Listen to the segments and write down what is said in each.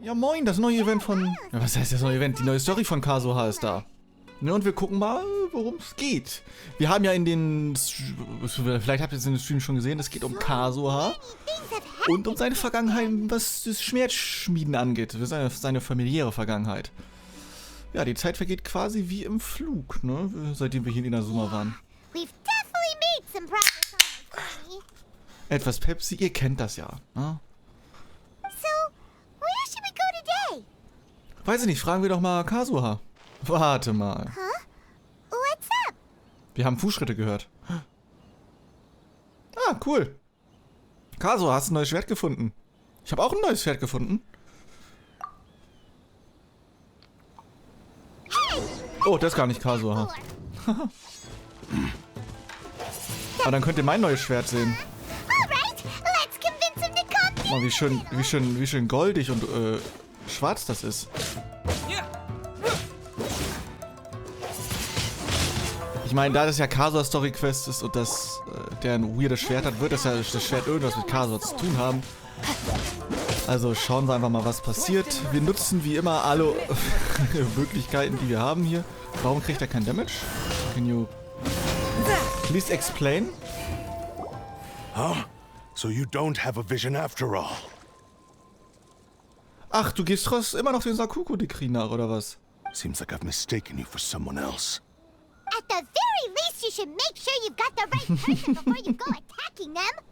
Ja moin, das neue Event von... Ja, was heißt das neue Event? Die neue Story von Kazuha ist da. Ne, und wir gucken mal, worum es geht. Wir haben ja in den... Vielleicht habt ihr es in den Stream schon gesehen, es geht um Kazuha. Und um seine Vergangenheit, was das Schwertschmieden angeht. Seine familiäre Vergangenheit. Ja, die Zeit vergeht quasi wie im Flug, ne? Seitdem wir hier in Inazuma waren. Etwas Pepsi, ihr kennt das ja, ne? Weiß ich nicht, fragen wir doch mal Kazuha. Warte mal. Wir haben Fußschritte gehört. Ah, cool. Kazuha, hast du ein neues Schwert gefunden? Ich habe auch ein neues Schwert gefunden. Oh, das ist gar nicht Kazuha. Aber dann könnt ihr mein neues Schwert sehen. Oh, wie schön goldig und schwarz das ist. Ich meine, da das ja Kazuha Story Quest ist und das der ein weirdes Schwert hat, wird das Schwert irgendwas mit Kazuha zu tun haben. Also schauen wir einfach mal, was passiert. Wir nutzen wie immer alle Möglichkeiten, die wir haben hier. Warum kriegt er kein Damage? Can you please explain? Huh? So you don't have a vision after all. Ach, du gehst trotzdem immer noch den Sakuku-Dekret nach, oder was? Seems like I've mistaken you for someone else. At the very least, you should make sure you've got the right person before you go attacking them.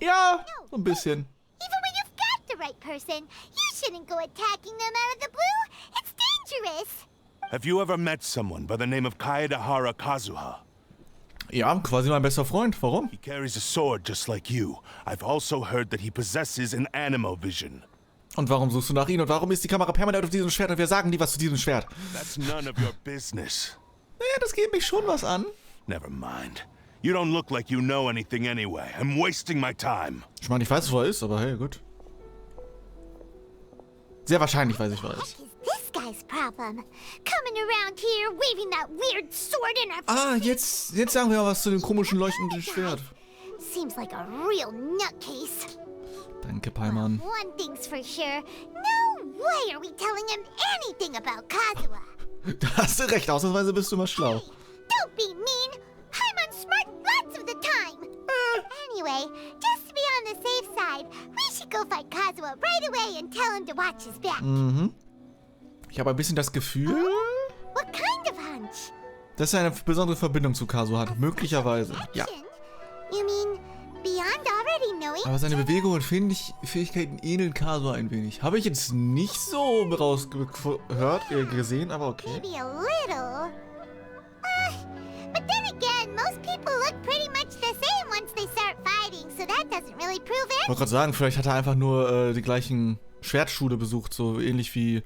Ja, so ein bisschen. Even when you've got the right person, you shouldn't go attacking them out of the blue. It's dangerous. Have you ever met someone by the name of Kaedahara Kazuha? Ja, quasi mein bester Freund. Warum? He carries a sword just like you. I've also heard that he possesses an animal vision. Und warum suchst du nach ihm? Und warum ist die Kamera permanent auf diesem Schwert? Und wir sagen nie was zu diesem Schwert. That's none of your business. Naja, das geht mich schon was an. Never mind. You don't look like you know anything anyway. I'm wasting my time. Ich meine, ich weiß, wo er ist, aber hey, gut. Sehr wahrscheinlich weiß ich, wo er ist. This guy's problem. Coming around here, waving that weird sword in our Ah, jetzt sagen wir mal was zu dem komischen leuchtenden Schwert. Seems like a real nutcase. Danke, Paiman. One thing's for sure. No way are we telling him anything about Kazuha. Da hast du recht, ausnahmsweise bist du mal schlau. Don't be mean. I'm unsmart lots of the time. Anyway, just to be on the safe side, we should go fight Kazuha right away and tell him to watch his back. Mhm. Ich habe ein bisschen das Gefühl, What kind of hunch? dass er eine besondere Verbindung zu Kazuha hat. Möglicherweise. Ja. You mean beyond already knowing? Aber seine Bewegungen und Fähigkeiten ähneln Kazuha ein wenig. Habe ich jetzt nicht so rausgehört, gesehen, aber okay. Maybe a little. But then again, most people look pretty much the same once they start fighting, so that doesn't really prove Ich it. wollte gerade sagen, vielleicht hat er einfach nur die gleichen Schwertschule besucht, so ähnlich wie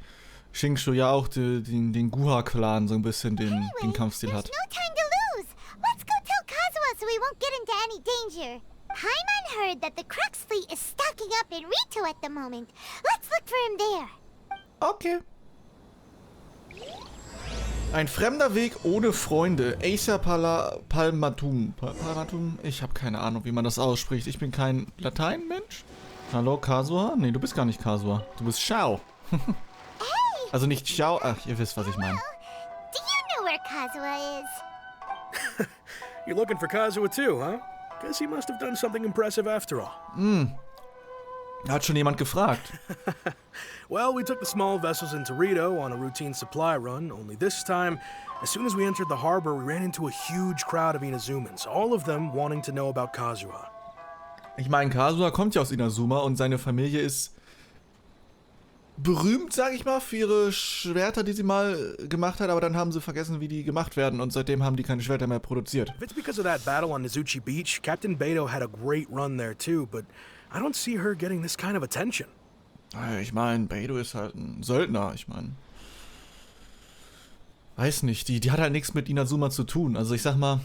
Shinshu ja auch den Guha-Clan so ein bisschen den Kampfstil hat. There's no time to lose. Let's go tell Kazuha so we won't get into any danger. Paimon heard that the Crux fleet is stocking up in Rito at the moment. Let's look for him there. Okay. Ein fremder Weg ohne Freunde. Acer Palmatum. Palmatum? Ich habe keine Ahnung, wie man das ausspricht. Ich bin kein Lateinmensch. Hallo, Kazuha? Nee, du bist gar nicht Kazuha. Du bist Shao. Also nicht Shao. Ach, ihr wisst, was ich meine. Do you know where Kazuha is? You're looking for Kazuha too, huh? Guess he must have done something impressive after all. Hat schon jemand gefragt. Well, we took the small vessels into Rito on a routine supply run, only this time, as soon as we entered the harbor, we ran into a huge crowd of Inazumans, all of them wanting to know about Kazuha. Ich meine, Kazuha kommt ja aus Inazuma und seine Familie ist berühmt, sag ich mal, für ihre Schwerter, die sie mal gemacht hat, aber dann haben sie vergessen, wie die gemacht werden und seitdem haben die keine Schwerter mehr produziert. If it's because of that battle on Nizuchi Beach, Captain Beidou had a great run there too, but I don't see her getting this kind of attention. Ich meine, Beidou ist halt ein Söldner, ich meine. Weiß nicht, die hat halt nichts mit Inazuma zu tun. Also ich sag mal,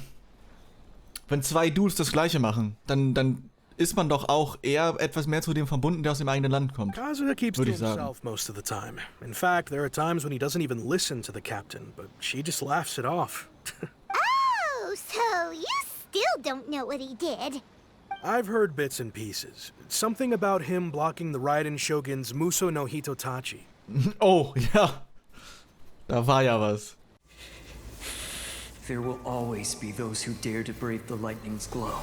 wenn zwei Dudes das Gleiche machen, dann ist man doch auch eher etwas mehr zu dem verbunden, der aus dem eigenen Land kommt. Kazuha keeps to Würde ich sagen. himself most of the time. In fact, there are times when he doesn't even listen to the captain, but she just laughs it off. Oh, so you still don't know what he did. I've heard bits and pieces. Something about him blocking the Raiden Shogun's Muso no Hitotachi. Oh, ja. Da war ja was. There will always be those who dare to brave the lightning's glow.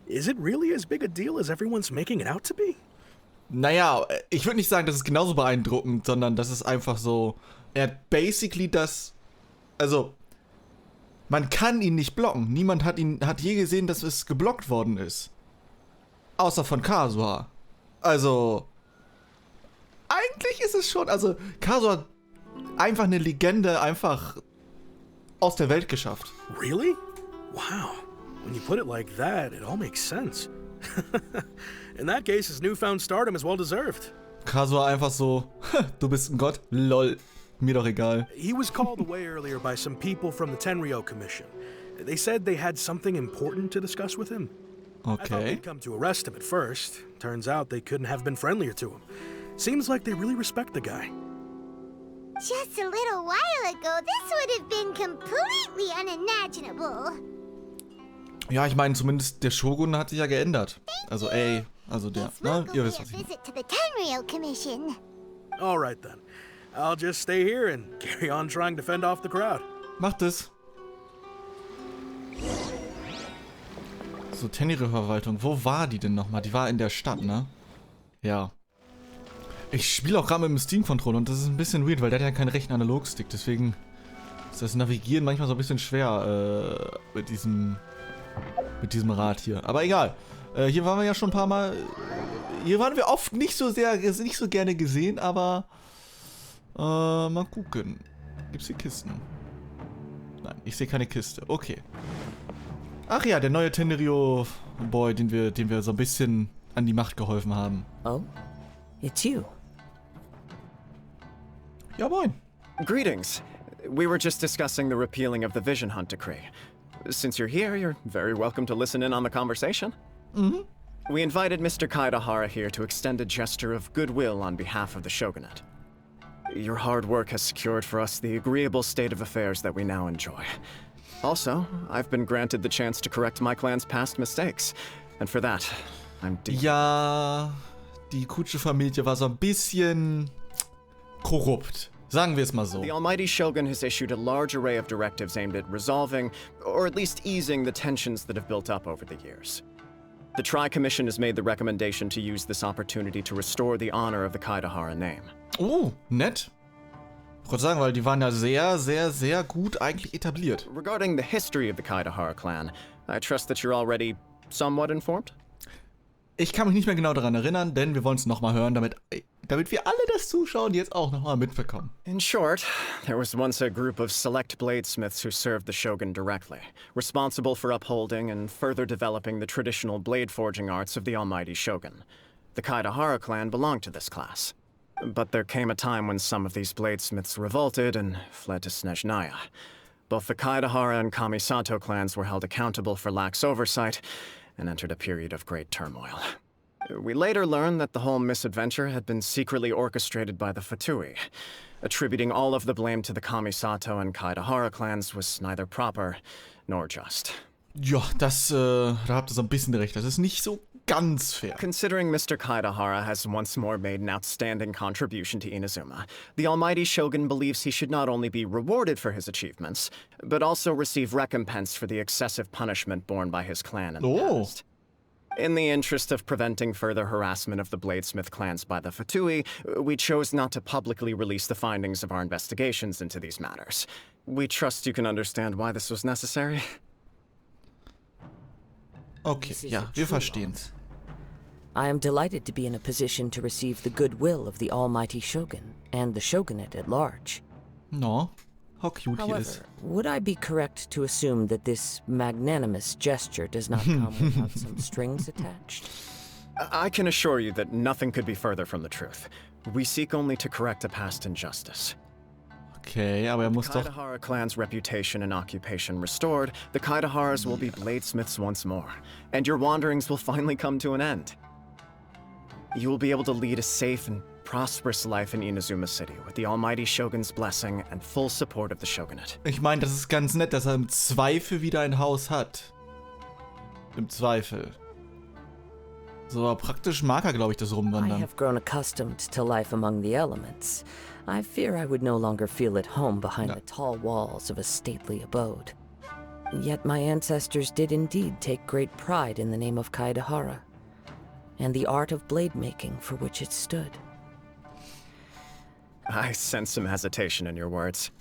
Is it really as big a deal as everyone's making it out to be? Naja, ich würde nicht sagen, das ist genauso beeindruckend, sondern das ist einfach so, er hat basically das, also, man kann ihn nicht blocken. Niemand hat je gesehen, dass es geblockt worden ist. Außer von Kazuha. Also, eigentlich ist es schon, also, Kazuha hat einfach eine Legende einfach aus der Welt geschafft. Really? Wow. When you put it like that, it all makes sense. In that case, his newfound stardom is well deserved. Kazuha einfach so, du bist ein Gott? Lol, mir doch egal. He was called away earlier by some people from the Tenryou Commission. They said they had something important to discuss with him. I thought Okay. they'd come to arrest him at first. Turns out they couldn't have been friendlier to him. Seems like they really respect the guy. Just a little while ago, this would have been completely unimaginable. Ja, ich meine, zumindest der Shogun hat sich ja geändert. Also, also der, This will ne? go Ihr be wisst, a was ich meine. visit to the Tenryou Commission. All right then. I'll just stay here and carry on trying to fend off the crowd. Macht es. So, Tenryou-Verwaltung. Wo war die denn nochmal? Die war in der Stadt, ne? Ja. Ich spiele auch gerade mit dem Steam-Controller und das ist ein bisschen weird, weil der hat ja keinen rechten Analogstick. Deswegen ist das Navigieren manchmal so ein bisschen schwer mit diesem Rad hier. Aber egal. Hier waren wir ja schon ein paar Mal. Hier waren wir oft nicht so gerne gesehen, aber mal gucken. Gibt's hier Kisten? Nein, ich sehe keine Kiste. Okay. Ach ja, der neue Tenryou-Boy, dem wir so ein bisschen an die Macht geholfen haben. Oh? It's you. Ja, moin. Greetings. We were just discussing the repealing of the Vision Hunt decree. Since you're here, you're very welcome to listen in on the conversation. Mhm. We invited Mr. Kaidahara here to extend a gesture of goodwill on behalf of the shogunate. Your hard work has secured for us the agreeable state of affairs that we now enjoy. Also, I've been granted the chance to correct my clan's past mistakes. And for that, I'm deeply... Ja, die Kutsche-Familie war so ein bisschen korrupt. Sagen wir es mal so. The Almighty Shogun has issued a large array of directives aimed at resolving, or at least easing, the tensions that have built up over the years. The Tri-Commission has made the recommendation to use this opportunity to restore the honor of the Kaidahara name. Oh, nett. Ich wollte sagen, weil die waren ja sehr, sehr, sehr gut eigentlich etabliert. Regarding the history of the Kaidahara clan, I trust that you're already somewhat informed? Ich kann mich nicht mehr genau daran erinnern, denn wir wollen es nochmal hören, damit wir alle das Zuschauen jetzt auch nochmal mitbekommen. In short, there was once a group of select bladesmiths who served the shogun directly, responsible for upholding and further developing the traditional blade forging arts of the almighty shogun. The Kaidahara clan belonged to this class. But there came a time when some of these bladesmiths revolted and fled to Snezhnaya. Both the Kaidahara and Kamisato clans were held accountable for lax oversight and entered a period of great turmoil. We later learned that the whole misadventure had been secretly orchestrated by the Fatui. Attributing all of the blame to the Kamisato and Kaidahara clans was neither proper nor just. Ja, da habt ihr so ein bisschen recht. Das ist nicht so ganz fair. Considering Mr. Kaidahara has once more made an outstanding contribution to Inazuma, the Almighty Shogun believes he should not only be rewarded for his achievements, but also receive recompense for the excessive punishment borne by his clan in the past. In the interest of preventing further harassment of the Bladesmith clans by the Fatui, we chose not to publicly release the findings of our investigations into these matters. We trust you can understand why this was necessary. Okay, ja, wir verstehen's. I am delighted to be in a position to receive the goodwill of the almighty shogun and the shogunate at large. No, how cute he However, is. would I be correct to assume that this magnanimous gesture does not come without some strings attached? I can assure you that nothing could be further from the truth. We seek only to correct a past injustice. Okay, aber er muss doch... Kaedahara clan's reputation and occupation restored, the Kaedaharas will be bladesmiths once more, and your wanderings will finally come to an end. You will be able to lead a safe and prosperous life in Inazuma City with the almighty Shogun's blessing and full support of the Shogunate. Ich meine, das ist ganz nett, dass er im Zweifel wieder ein Haus hat. Im Zweifel. So, aber praktisch mag er, glaube ich, das I Rumwandern. have grown accustomed to life among the elements. I fear I would no longer feel at home behind the tall walls of a stately abode. Yet my ancestors did indeed take great pride in the name of Kaedahara, and the art of blade making for which it stood. I sense some hesitation in your words.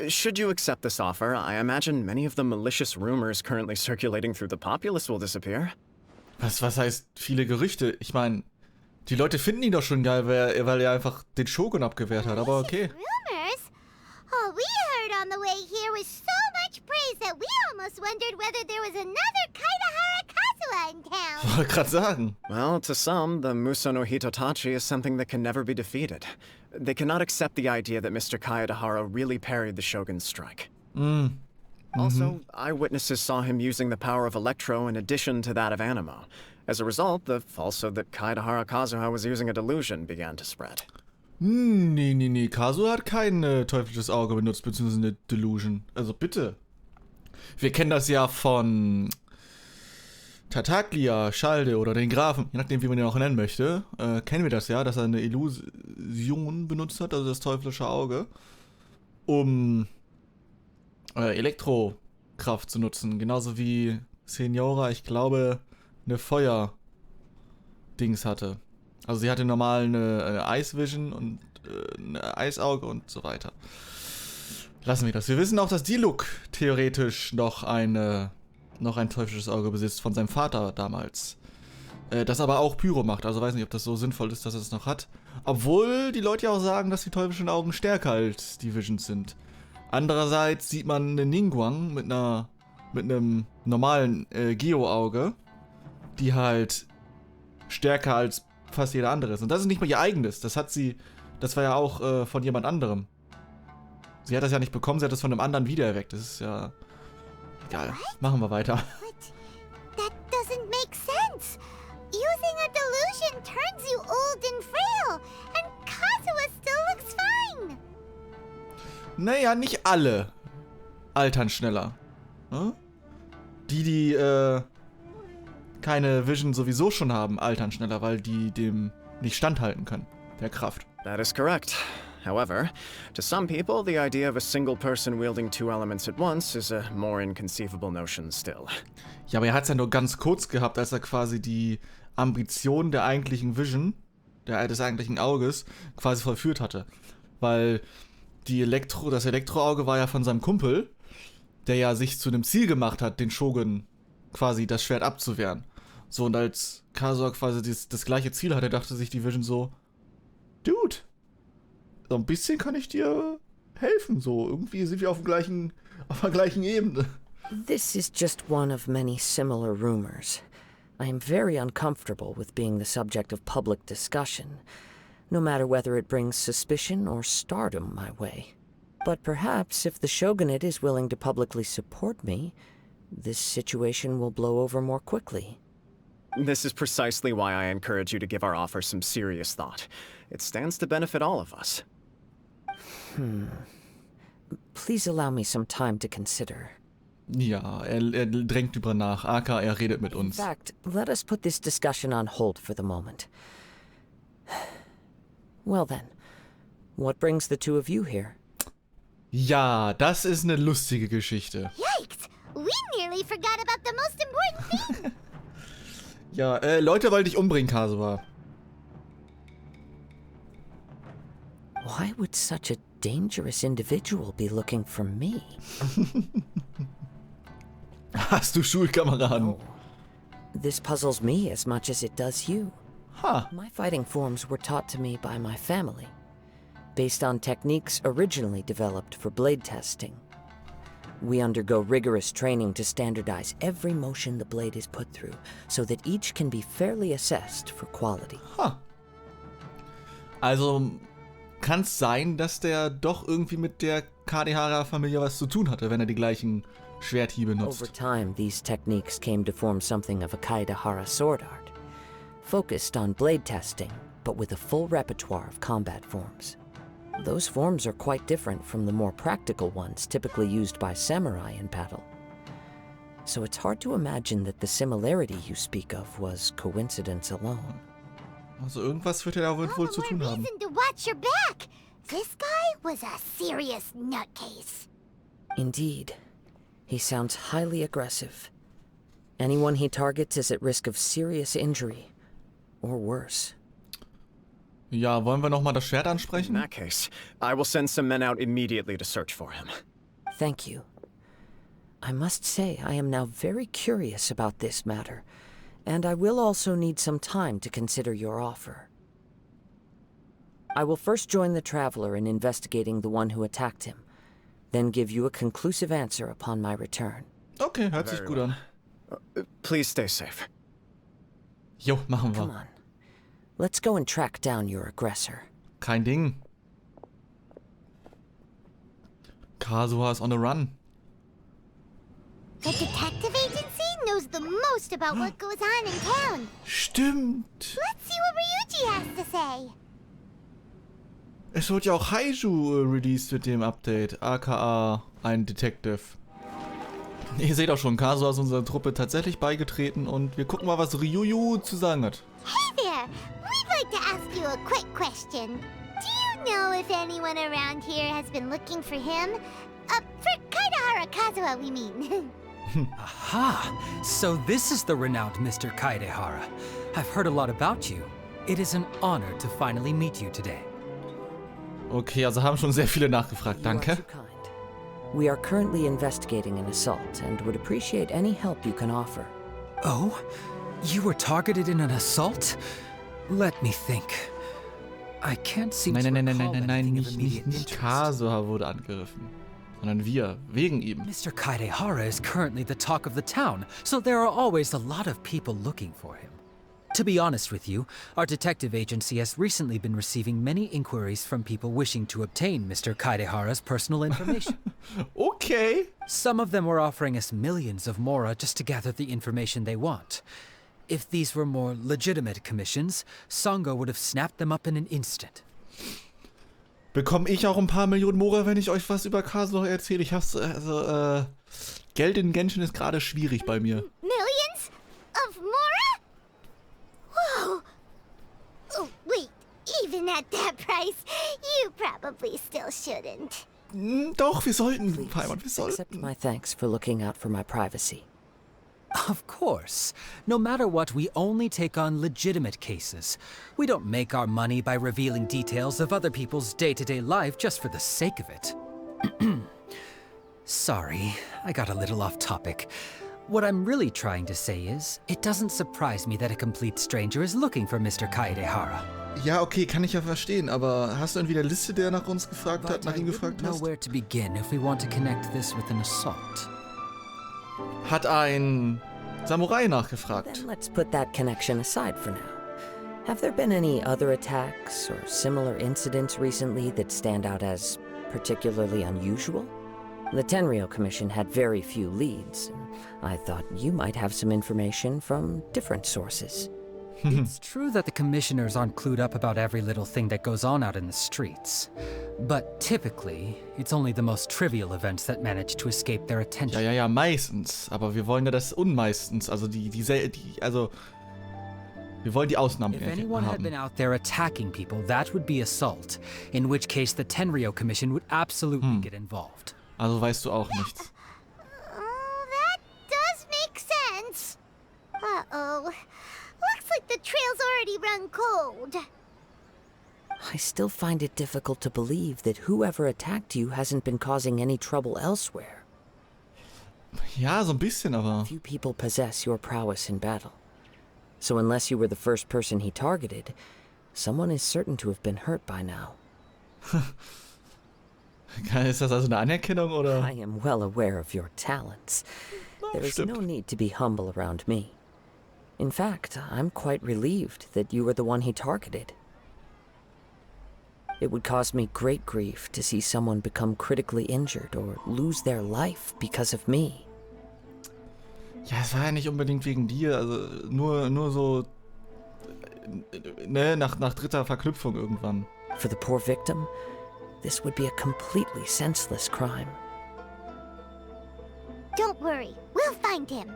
Should you accept this offer, I imagine many of the malicious rumors currently circulating through the populace will disappear. Was heißt viele Gerüchte? Ich meine, die Leute finden ihn doch schon geil, weil er einfach den Shogun abgewehrt hat, aber okay. Rumors? All we heard on the way here was so much praise that we almost wondered whether there was another Kaedahara Kazuha in town. Wollte gerade sagen. Well, to some, the Muso no Hitotachi is something that can never be defeated. They cannot accept the idea that Mr. Kaedahara really parried the Shogun's strike. Also, eyewitnesses saw him using the power of Electro in addition to that of Animo. As a result, the falsehood that Kaedahara Kazuha was using a delusion began to spread. Nee. Kazuha hat kein teuflisches Auge benutzt, beziehungsweise eine Delusion. Also bitte. Wir kennen das ja von Tartaglia, Schalde oder den Grafen, je nachdem, wie man ihn auch nennen möchte. Kennen wir das ja, dass er eine Illusion benutzt hat, also das teuflische Auge, um Elektrokraft zu nutzen. Genauso wie Senora, ich glaube, eine Feuer-Dings hatte. Also sie hatte normal eine Ice Vision und ein Eisauge und so weiter. Lassen wir das. Wir wissen auch, dass Diluc theoretisch noch ein teuflisches Auge besitzt von seinem Vater damals. Das aber auch Pyro macht. Also weiß nicht, ob das so sinnvoll ist, dass er es noch hat. Obwohl die Leute ja auch sagen, dass die teuflischen Augen stärker als die Visions sind. Andererseits sieht man eine Ningguang mit einem normalen Geo-Auge, die halt stärker als fast jeder andere ist. Und das ist nicht mal ihr eigenes. Das war ja auch von jemand anderem. Sie hat das ja nicht bekommen, sie hat das von einem anderen wiedererweckt. Das ist ja egal. Machen wir weiter. That doesn't make sense. Using a delusion turns you old and frail, and Kazuha still looks fine. Naja, nicht alle altern schneller. Ne? Die keine Vision sowieso schon haben, altern schneller, weil die dem nicht standhalten können, der Kraft. That is correct. However, to some people, the idea of a single person wielding two elements at once is a more inconceivable notion still. Ja, aber er hat es ja nur ganz kurz gehabt, als er quasi die Ambition der eigentlichen Vision, des eigentlichen Auges, quasi vollführt hatte. Weil das Elektroauge war ja von seinem Kumpel, der ja sich zu einem Ziel gemacht hat, den Shogun quasi das Schwert abzuwehren. So, und als Kazuha quasi das gleiche Ziel hatte, dachte sich die Vision so, Dude, so ein bisschen kann ich dir helfen, so. Irgendwie sind wir auf der gleichen Ebene. This is just one of many similar rumors. I am very uncomfortable with being the subject of public discussion, no matter whether it brings suspicion or stardom my way. But perhaps if the Shogunate is willing to publicly support me, this situation will blow over more quickly. This is precisely why I encourage you to give our offer some serious thought. It stands to benefit all of us. Please allow me some time to consider. Ja, er drängt drüber nach. Aka, er redet mit In uns. fact, let us put this discussion on hold for the moment. Well then, what brings the two of you here? Ja, das ist eine lustige Geschichte. Yikes! We nearly forgot about the most important thing. Ja, Leute wollen dich umbringen, Kazuha. Why would such a dangerous individual be looking for me? Hast du Schulkameraden? Oh, this puzzles me as much as it does you. Ha. My fighting forms were taught to me by my family, based on techniques originally developed for blade testing. We undergo rigorous training to standardize every motion the blade is put through, so that each can be fairly assessed for quality. Ha. Also kann es sein, dass der doch irgendwie mit der Kadehara-Familie was zu tun hatte, wenn er die gleichen Schwerthiebe Over nutzt. time, these techniques came to form something of a Kaedehara sword art, focused on blade testing, but with a full repertoire of combat forms. Those forms are quite different from the more practical ones typically used by samurai in battle. So it's hard to imagine that the similarity you speak of was coincidence alone. Also irgendwas wird er da wohl zu tun haben. Reason to watch your back. This guy was a serious nutcase. Indeed. He sounds highly aggressive. Anyone he targets is at risk of serious injury, or worse. Ja, wollen wir nochmal das Schwert In ansprechen? that case, I will send some men out immediately to search for him. Thank you. I must say I am now very curious about this matter, and I will also need some time to consider your offer. I will first join the traveler in investigating the one who attacked him, then give you a conclusive answer upon my return. Okay, hört sich Very gut an. Please stay safe. Jo, machen Come wir. on. Let's go and track down your aggressor. Kein Ding. Kazuha is on a run. The detective agency knows the most about what goes on in town. Stimmt. Let's see what Ryuji has to say. Es wird ja auch Haiju released mit dem Update, aka ein Detective. Ihr seht auch schon, Kazuha ist unserer Truppe tatsächlich beigetreten und wir gucken mal, was Ryuju zu sagen hat. Hey there! We'd like to ask you a quick question. Do you know if anyone around here has been looking for him? For Kaidahara Kazuha, we mean. Aha! So this is the renowned Mr. Kaedehara. I've heard a lot about you. It is an honor to finally meet you today. Okay, also haben schon sehr viele nachgefragt, You are danke. too kind. We are currently investigating an assault and would appreciate any help you can offer. Oh? You were targeted in an assault? Let me think. I can't seem to recall anything of immediate nicht interest. Kazuha wurde angegriffen, sondern wir, wegen ihm. Mr. Kaedehara is currently the talk of the town, so there are always a lot of people looking for him. To be honest with you, our detective agency has recently been receiving many inquiries from people wishing to obtain Mr. Kaedehara's personal information. Okay. Some of them were offering us millions of mora just to gather the information they want. If these were more legitimate commissions, Songo would have snapped them up in an instant. Bekomme ich auch ein paar Millionen Mora, wenn ich euch was über Kazuha erzähle? Ich hab's, Geld in Genshin ist gerade schwierig bei mir. Millions? Of Mora? Whoa! Oh, wait. Even at that price, you probably still shouldn't. Doch, wir sollten, Please, Paimon, wir accept sollten. my thanks for looking out for my privacy. Of course. No matter what, we only take on legitimate cases. We don't make our money by revealing details of other people's day-to-day life just for the sake of it. Sorry, I got a little off topic. What I'm really trying to say is, it doesn't surprise me that a complete stranger is looking for Mr. Kaedehara. Ja, okay, kann ich ja verstehen, aber hast du irgendwie eine Liste, der nach uns gefragt hat, But nach I ihm wouldn't gefragt know hast? where to begin if we want to connect this with an assault. Hat ein Samurai nachgefragt. Then let's put that connection aside for now. Have there been any other attacks or similar incidents recently that stand out as particularly unusual? The Tenryou Commission had very few leads, and I thought you might have some information from different sources. It's true that the commissioners aren't clued up about every little thing that goes on out in the streets. But typically, it's only the most trivial events that manage to escape their attention. Ja, meistens. Aber wir wollen ja das unmeistens. Also wir wollen die Ausnahmen If anyone had been haben. out there attacking people, that would be assault. In which case, the Tenryou Commission would absolutely get involved. Also weißt du auch nichts. Oh, that does make sense. Uh-oh. Looks like the trail's already run cold. I still find it difficult to believe that whoever attacked you hasn't been causing any trouble elsewhere. Ja, so ein bisschen, aber. Few people possess your prowess in battle. So unless you were the first person he targeted, someone is certain to have been hurt by now. Ist das also eine Anerkennung oder? I am well aware of your talents. There is no stimmt. need to be humble around me. In fact, I'm quite relieved that you were the one he targeted. It would cause me great grief to see someone become critically injured or lose their life because of me. Ja, es war ja nicht unbedingt wegen dir, also nur so, ne, nach dritter Verknüpfung irgendwann. For the poor victim, this would be a completely senseless crime. Don't worry, we'll find him.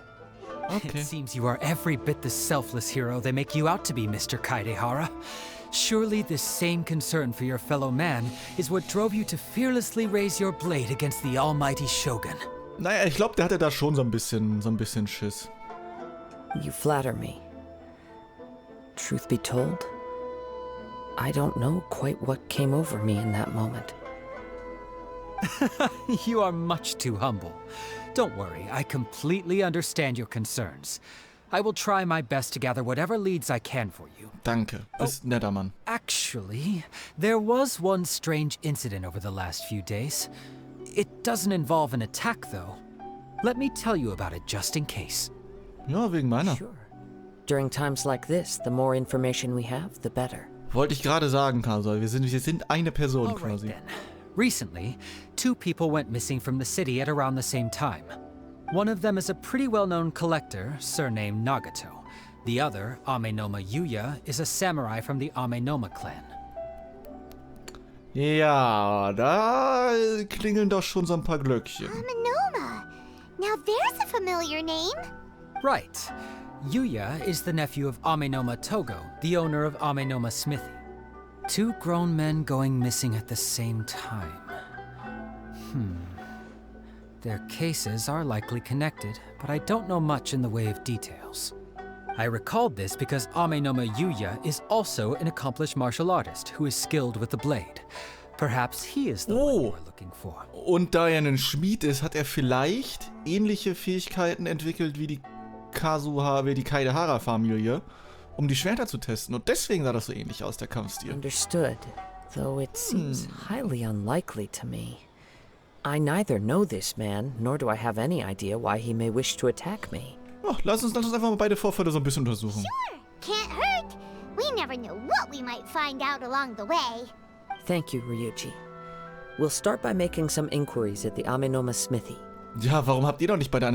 Okay. It seems you are every bit the selfless hero they make you out to be, Mr. Kaidehara. Surely this same concern for your fellow man is what drove you to fearlessly raise your blade against the almighty Shogun. Naja, ich glaube, der hatte da schon so ein bisschen Schiss. You flatter me. Truth be told, I don't know quite what came over me in that moment. You are much too humble. Don't worry, I completely understand your concerns. I will try my best to gather whatever leads I can for you. Danke, bist netter Mann. Actually, there was one strange incident over the last few days. It doesn't involve an attack, though. Let me tell you about it just in case. Ja, wegen meiner. Sure. During times like this, the more information we have, the better. Wollte ich gerade sagen, Kazuha. Wir sind eine Person All right, quasi. then. Recently, 2 people went missing from the city at around the same time. One of them is a pretty well-known collector, surnamed Nagato. The other, Amenoma Yuya, is a samurai from the Amenoma clan. Ja, da klingeln doch schon so ein paar Glöckchen. Manoma. Now there's a familiar name. Right. Yuya is the nephew of Amenoma Togo, the owner of Amenoma Smithy. 2 grown men going missing at the same time. Their cases are likely connected, but I don't know much in the way of details. I recalled this because Amenoma Yuya is also an accomplished martial artist who is skilled with the blade. Perhaps he is the one you are looking for. Und da er ein Schmied ist, hat er vielleicht ähnliche Fähigkeiten entwickelt wie die Kaidehara-Familie, um die Schwerter zu testen. Und deswegen sah das so ähnlich aus, der Kampfstil. Understood, though it seems highly unlikely to me. I neither know this man, nor do I have any idea why he may wish to attack me. Oh, lass uns einfach mal beide Vorfälle so ein bisschen untersuchen. Sure, can't hurt. We never know what we might find out along the way. Thank you, Ryuji. We'll start by making some inquiries at the Amenoma Smithy. Ja, warum habt ihr doch nicht bei der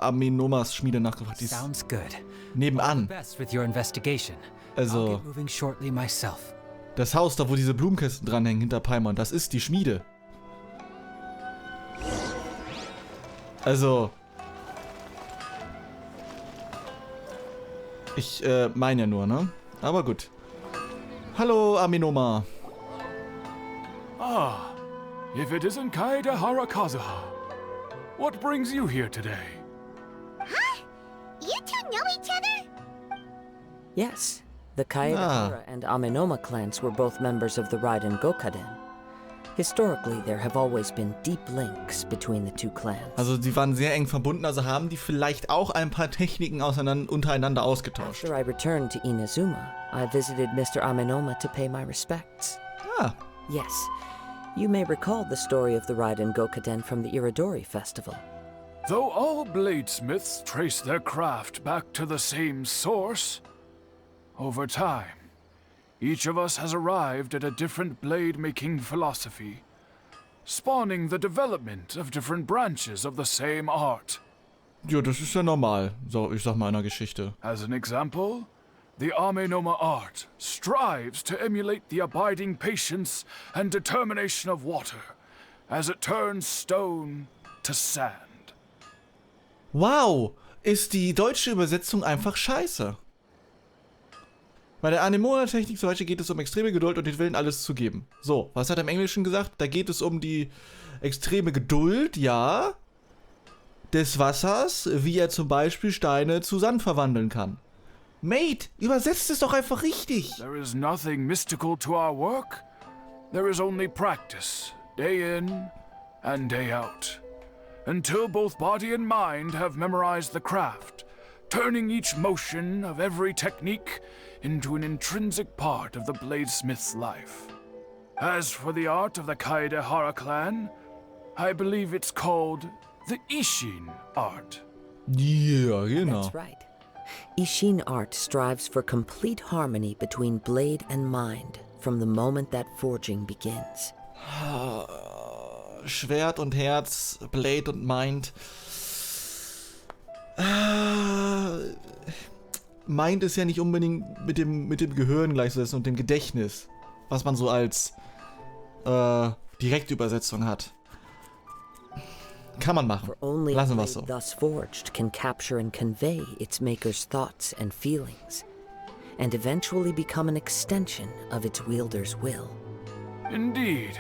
Amenomas Schmiede nachgefragt? Die ist Sounds good. nebenan. Best with your investigation. I'll Also, get moving shortly myself. das Haus, da wo diese Blumenkästen dranhängen, hinter Paimon, das ist die Schmiede. Also, ich meine ja nur, ne? Aber gut. Hallo, Amenoma. Ah, if it isn't Kaidehara Kazuha, what brings you here today? Huh? You two know each other? Yes, the Kaedehara and Amenoma clans were both members of the Raiden Gokaden. Historically, there have always been deep links between the 2 clans. Also, die waren sehr eng verbunden, also haben die vielleicht auch ein paar Techniken untereinander ausgetauscht. After I returned to Inazuma, I visited Mr. Amenoma to pay my respects. Ah, Yes, you may recall the story of the Raiden Gokaden from the Iridori festival. Though all bladesmiths trace their craft back to the same source, over time, each of us has arrived at a different blade-making philosophy, spawning the development of different branches of the same art. ja, das ist ja normal, so ich sag mal in der Geschichte. As an example, the Amenoma art strives to emulate the abiding patience and determination of water as it turns stone to sand. Wow, ist die deutsche Übersetzung einfach scheiße. Bei der Anemona-Technik zum Beispiel geht es um extreme Geduld und den Willen, alles zu geben. So, was hat er im Englischen gesagt? Da geht es um die extreme Geduld, ja, des Wassers, wie er zum Beispiel Steine zu Sand verwandeln kann. Mate, übersetzt es doch einfach richtig. There is nothing mystical to our work. There is only practice, day in and day out, until both body and mind have memorized the craft, turning each motion of every technique into an intrinsic part of the bladesmith's life. As for the art of the Kaidehara clan, I believe it's called the Ishin art. Ja, genau. That's right. Ishin art strives for complete harmony between blade and mind, from the moment that forging begins. Schwert und Herz, Blade und Mind. Mind ist ja nicht unbedingt mit dem Gehirn gleichzusetzen und dem Gedächtnis, was man so als Direktübersetzung hat. Kann man machen. Lassen wir es so. Thus forged can capture and convey its maker's thoughts and feelings, and eventually become an extension of its wielder's will. Indeed.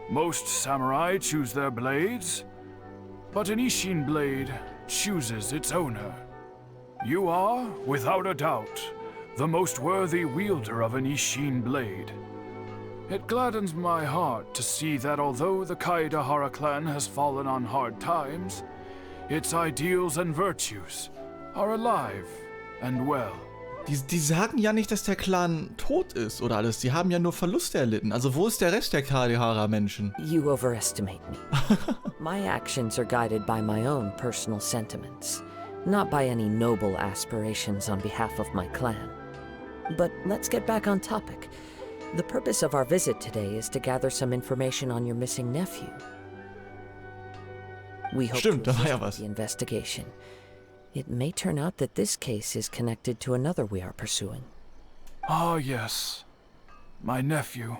Most samurai choose their blades, but an Ishin blade chooses its owner. You are, without a doubt, the most worthy wielder of an Ishin blade. It gladdens my heart to see that although the Kaedahara clan has fallen on hard times, its ideals and virtues are alive and well. Die sagen ja nicht, dass der Clan tot ist oder alles. Die haben ja nur Verluste erlitten. Also wo ist der Rest der Kaedahara-Menschen? You overestimate me. My actions are guided by my own personal sentiments, not by any noble aspirations on behalf of my clan. But let's get back on topic. The purpose of our visit today is to gather some information on your missing nephew. We hope to assist with the investigation. It may turn out that this case is connected to another we are pursuing. Ah, yes. My nephew.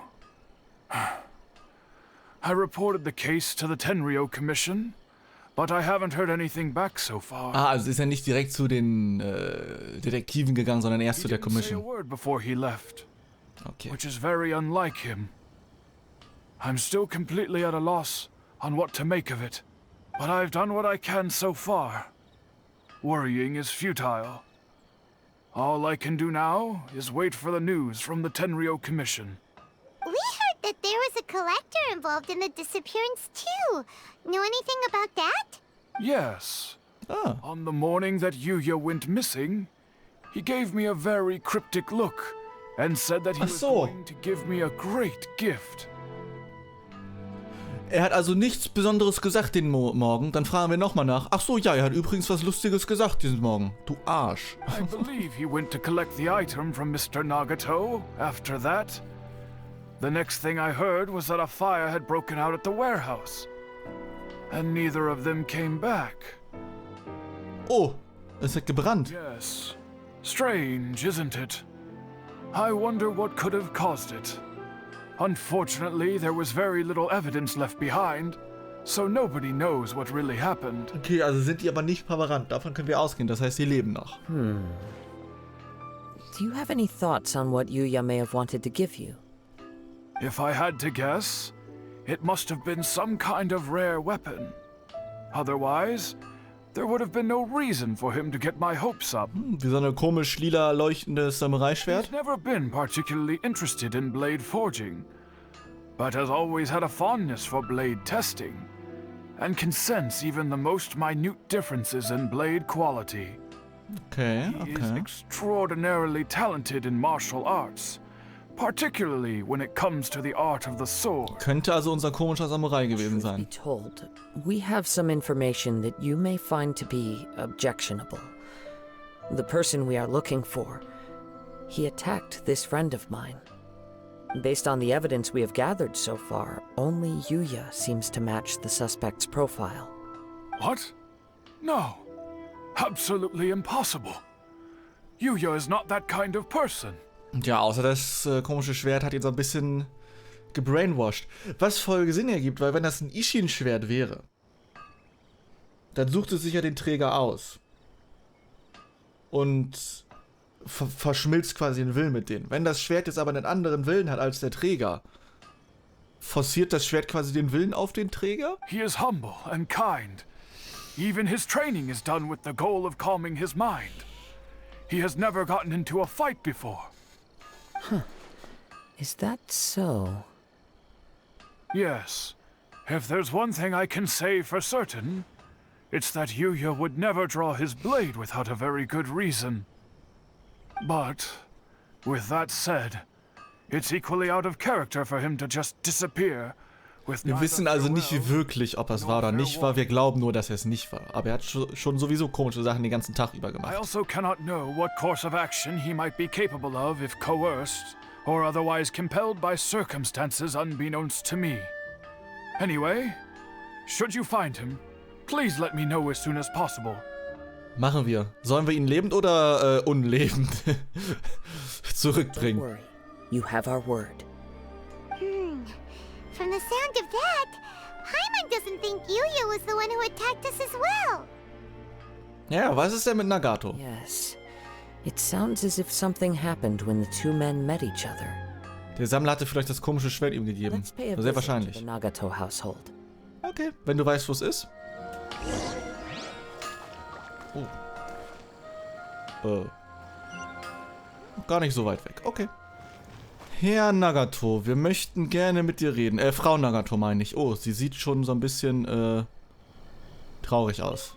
I reported the case to the Tenryou Commission, but I haven't heard anything back so far. Also ist er nicht direkt zu den Detektiven gegangen, sondern erst zu der He didn't say a Commission. word before he left. Okay. Which is very unlike him. I'm still completely at a loss on what to make of it, but I've done what I can so far. Worrying is futile. All I can do now is wait for the news from the Tenryou Commission. We heard that there was a collector involved in the disappearance too. Know anything about that? Yes. Ah. On the morning that Yuya went missing, he gave me a very cryptic look and said that he was going to give me a great gift. Er hat also nichts Besonderes gesagt den Morgen. Dann fragen wir nochmal nach. Ach so, ja, er hat übrigens was Lustiges gesagt diesen Morgen. Du Arsch. I believe he went to collect the item from Mr. Nagato after that. The next thing I heard was that a fire had broken out at the warehouse. And neither of them came back. Oh, es hat gebrannt. Yes. Strange, isn't it? I wonder what could have caused it. Unfortunately, there was very little evidence left behind, so nobody knows what really happened. Okay, also sind die aber nicht verwandt. Davon können wir ausgehen. Das heißt, die leben noch. Do you have any thoughts on what Yuya may have wanted to give you? If I had to guess, it must have been some kind of rare weapon. Otherwise, there would have been no reason for him to get my hopes up. Wie so eine komisch lila leuchtendes Samurai-Schwert. He's never been particularly interested in blade forging, but has always had a fondness for blade testing, and can sense even the most minute differences in blade quality. Okay, He is okay. extraordinarily talented in martial arts, particularly when it comes to the art of the sword. Könnte also unser komischer Samurai gewesen Truth be sein. told, we have some information that you may find to be objectionable. The person we are looking for, he attacked this friend of mine. Based on the evidence we have gathered so far, only Yuya seems to match the suspect's profile. What? No. Absolutely impossible. Yuya is not that kind of person. Ja, außer das komische Schwert hat ihn so ein bisschen gebrainwashed. Was voll Sinn ergibt, weil wenn das ein Ishin-Schwert wäre, dann sucht es sich ja den Träger aus. Und verschmilzt quasi den Willen mit denen. Wenn das Schwert jetzt aber einen anderen Willen hat als der Träger, forciert das Schwert quasi den Willen auf den Träger? He is humble and kind. Even his training is done with the goal of calming his mind. He has never gotten into a fight before. Is that so? Yes. If there's one thing I can say for certain, it's that Yuya would never draw his blade without a very good reason. But, with that said, it's equally out of character for him to just disappear. Wir wissen also nicht wirklich, ob es war oder nicht war. Wir glauben nur, dass er es nicht war. Aber er hat schon sowieso komische Sachen den ganzen Tag über I gemacht. also cannot know what course of action he might be capable of if coerced or otherwise compelled by circumstances unbeknownst to me. Anyway, should you find him, please let me know as soon as possible. Machen wir. Sollen wir ihn lebend oder unlebend Don't zurückbringen? worry. You have our word. From the sound of that, Paimon doesn't think Yuya was the one who attacked us as well. Ja, was ist denn mit Nagato? Yes. It sounds as if something happened when the two men met each other. Der Sammler hatte vielleicht das komische Schwert ihm gegeben. Let's pay a Sehr visit to wahrscheinlich. the Nagato household. Okay, wenn du weißt, wo es ist. Oh. Gar nicht so weit weg. Okay. Herr Nagato, wir möchten gerne mit dir reden. Frau Nagato meine ich. Oh, sie sieht schon so ein bisschen, traurig aus.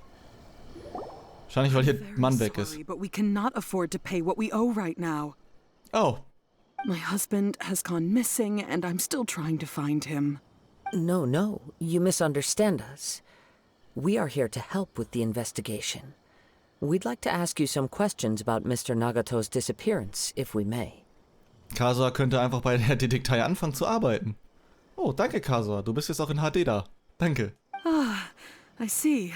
Wahrscheinlich, weil hier Mann weg ist. Sorry, but we cannot afford to pay what we owe right now. Oh. My husband has gone missing, and I'm still trying to find him. No, you misunderstand us. We are here to help with the investigation. We'd like to ask you some questions about Mr. Nagato's disappearance, if we may. Kazuha könnte einfach bei der Detektei anfangen zu arbeiten. Oh, danke Kazuha, du bist jetzt auch in HD da. Danke. I see.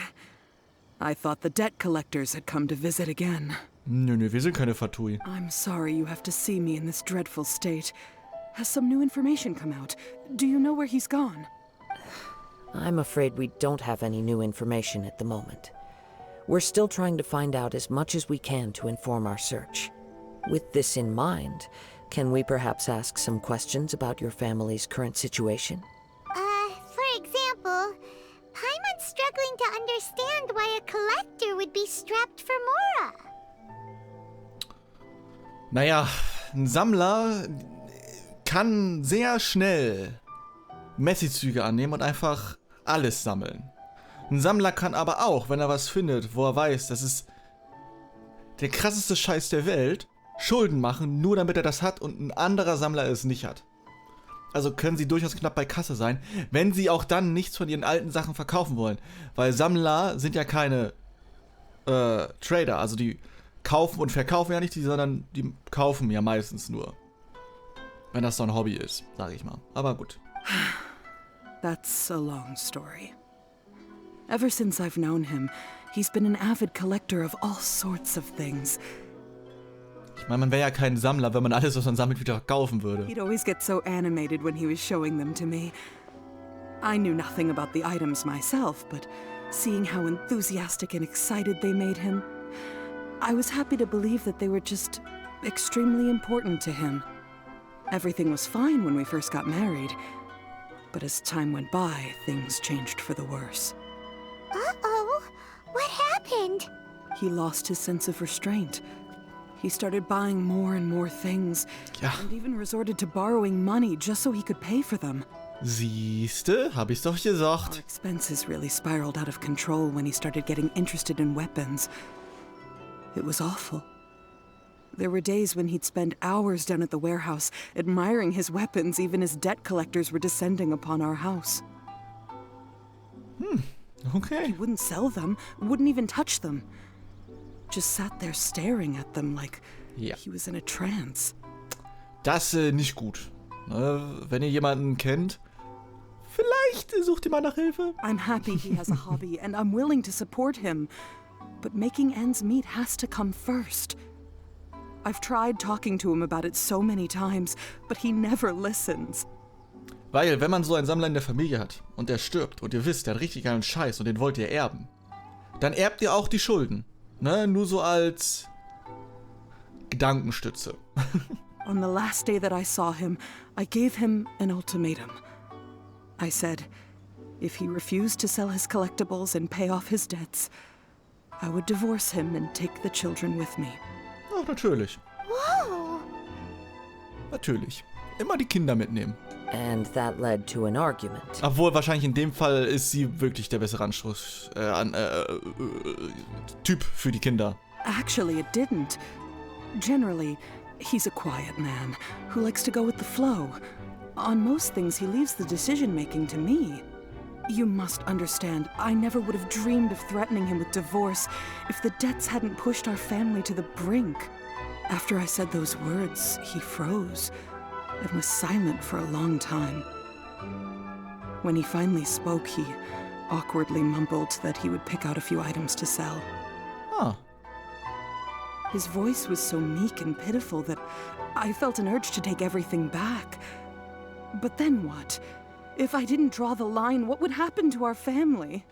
I thought the debt collectors had come to visit again. Nö, wir sind keine Fatui. I'm sorry you have to see me in this dreadful state. Has some new information come out? Do you know where he's gone? I'm afraid we don't have any new information at the moment. We're still trying to find out as much as we can to inform our search. With this in mind, can we perhaps ask some questions about your family's current situation? For example, Paimon's struggling to understand why a collector would be strapped for Mora. Naja, ein Sammler kann sehr schnell Messi-Züge annehmen und einfach alles sammeln. Ein Sammler kann aber auch, wenn er was findet, wo er weiß, das ist der krasseste Scheiß der Welt, Schulden machen, nur damit er das hat und ein anderer Sammler es nicht hat. Also können sie durchaus knapp bei Kasse sein, wenn sie auch dann nichts von ihren alten Sachen verkaufen wollen. Weil Sammler sind ja keine Trader, also die kaufen und verkaufen ja nicht, sondern die kaufen ja meistens nur. Wenn das so ein Hobby ist, sage ich mal. Aber gut. That's a long story. Ever since I've known him, he's been an avid collector of all sorts of things. Ich meine, man wäre ja kein Sammler, wenn man alles, was man sammelt, wieder kaufen würde. He'd always get so animated when he was showing them to me. I knew nothing about the items myself, but seeing how enthusiastic and excited they made him, I was happy to believe that they were just extremely important to him. Everything was fine when we first got married, but as time went by, things changed for the worse. Uh-oh, what happened? He lost his sense of restraint. He started buying more and more things, and even resorted to borrowing money just so he could pay for them. Siehste, hab ich's doch Our gesagt. expenses really spiraled out of control when he started getting interested in weapons. It was awful. There were days when he'd spend hours down at the warehouse, admiring his weapons even as debt collectors were descending upon our house. Okay. He wouldn't sell them, wouldn't even touch them. Just sat there staring at them like Ja. he was in a trance. Das nicht gut. Wenn ihr jemanden kennt, vielleicht sucht ihr mal nach Hilfe. I'm happy he has a hobby, and I'm willing to support him. But making ends meet has to come first. I've tried talking to him about it so many times, but he never listens. Weil, wenn man so einen Sammler in der Familie hat und der stirbt und ihr wisst, der hat richtig geilen Scheiß und den wollt ihr erben, dann erbt ihr auch die Schulden. Ne? Nur so als Gedankenstütze. On the last day that I saw him, I gave him an ultimatum. I said, if he refused to sell his collectibles and pay off his debts, I would divorce him and take the children with me. Ach, natürlich. Whoa! Natürlich. Immer die Kinder mitnehmen. And that led to an argument. Obwohl, wahrscheinlich in dem Fall ist sie wirklich der bessere Typ für die Kinder. Actually, it didn't. Generally, he's a quiet man who likes to go with the flow. On most things, he leaves the decision-making to me. You must understand, I never would have dreamed of threatening him with divorce if the debts hadn't pushed our family to the brink. After I said those words, he froze, and was silent for a long time. When he finally spoke, he awkwardly mumbled that he would pick out a few items to sell. Ah. His voice was so meek and pitiful that I felt an urge to take everything back. But then what? If I didn't draw the line, what would happen to our family?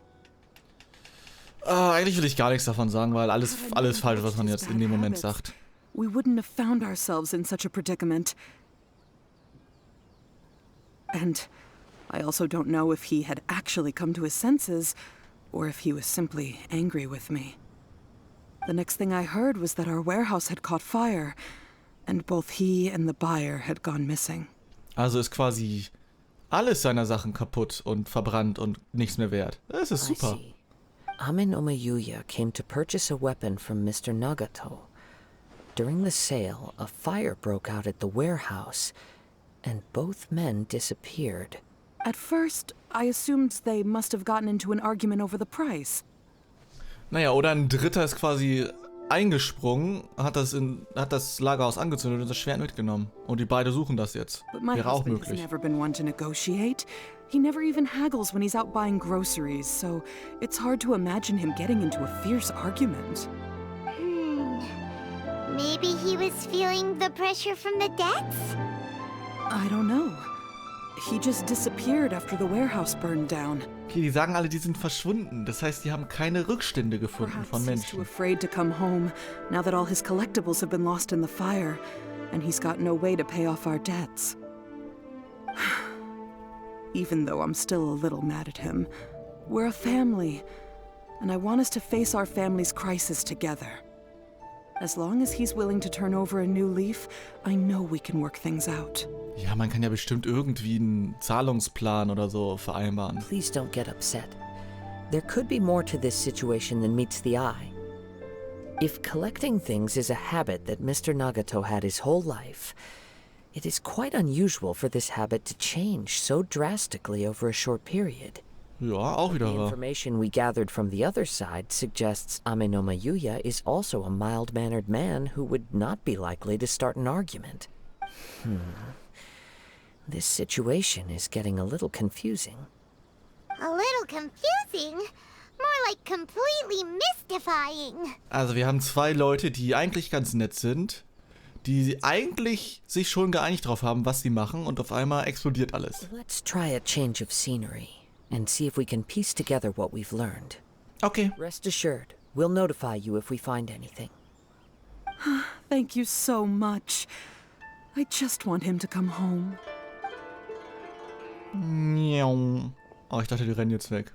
Eigentlich will ich gar nichts davon sagen, weil alles falsch, was man jetzt in dem Moment sagt. We wouldn't have found ourselves in such a predicament. And I also don't know if he had actually come to his senses, or if he was simply angry with me. The next thing I heard was that our warehouse had caught fire, and both he and the buyer had gone missing. Also ist quasi alles seiner Sachen kaputt und verbrannt und nichts mehr wert. Das ist super. Yuya came to purchase a weapon from Mr. Nagato. During the sale, a fire broke out at the warehouse, and both men disappeared. At first, I assumed they must have gotten into an argument over the price. Naja, oder ein Dritter ist quasi eingesprungen, hat das Lagerhaus angezündet und das Schwert mitgenommen. Und die beiden suchen das jetzt. Wäre auch möglich. Never been one to negotiate. He never even haggles when he's out buying groceries, so it's hard to imagine him getting into a fierce argument. Maybe he was feeling the pressure from the debts? I don't know. He just disappeared after the warehouse burned down. Okay, die sagen alle, die sind verschwunden. Das heißt, die haben keine Rückstände gefunden von Perhaps he's too Menschen. afraid to come home, now that all his collectibles have been lost in the fire, and he's got no way to pay off our debts. Even though I'm still a little mad at him, we're a family, and I want us to face our family's crisis together. As long as he's willing to turn over a new leaf, I know we can work things out. Ja, man kann ja bestimmt irgendwie einen Zahlungsplan oder so vereinbaren. Please don't get upset. There could be more to this situation than meets the eye. If collecting things is a habit that Mr. Nagato had his whole life, it is quite unusual for this habit to change so drastically over a short period. Ja, auch wieder The wahr. information we gathered from the other side suggests Yuya is also a mild-mannered man who would not be likely to start an argument. This situation is getting a little confusing. A little confusing? More like completely mystifying. Also wir haben zwei Leute, die eigentlich ganz nett sind, die eigentlich sich schon geeinigt drauf haben, was sie machen, und auf einmal explodiert alles. Let's try a change of scenery and see if we can piece together what we've learned. Okay. Rest assured, we'll notify you if we find anything. Thank you so much. I just want him to come home. Oh, ich dachte, die rennen jetzt weg.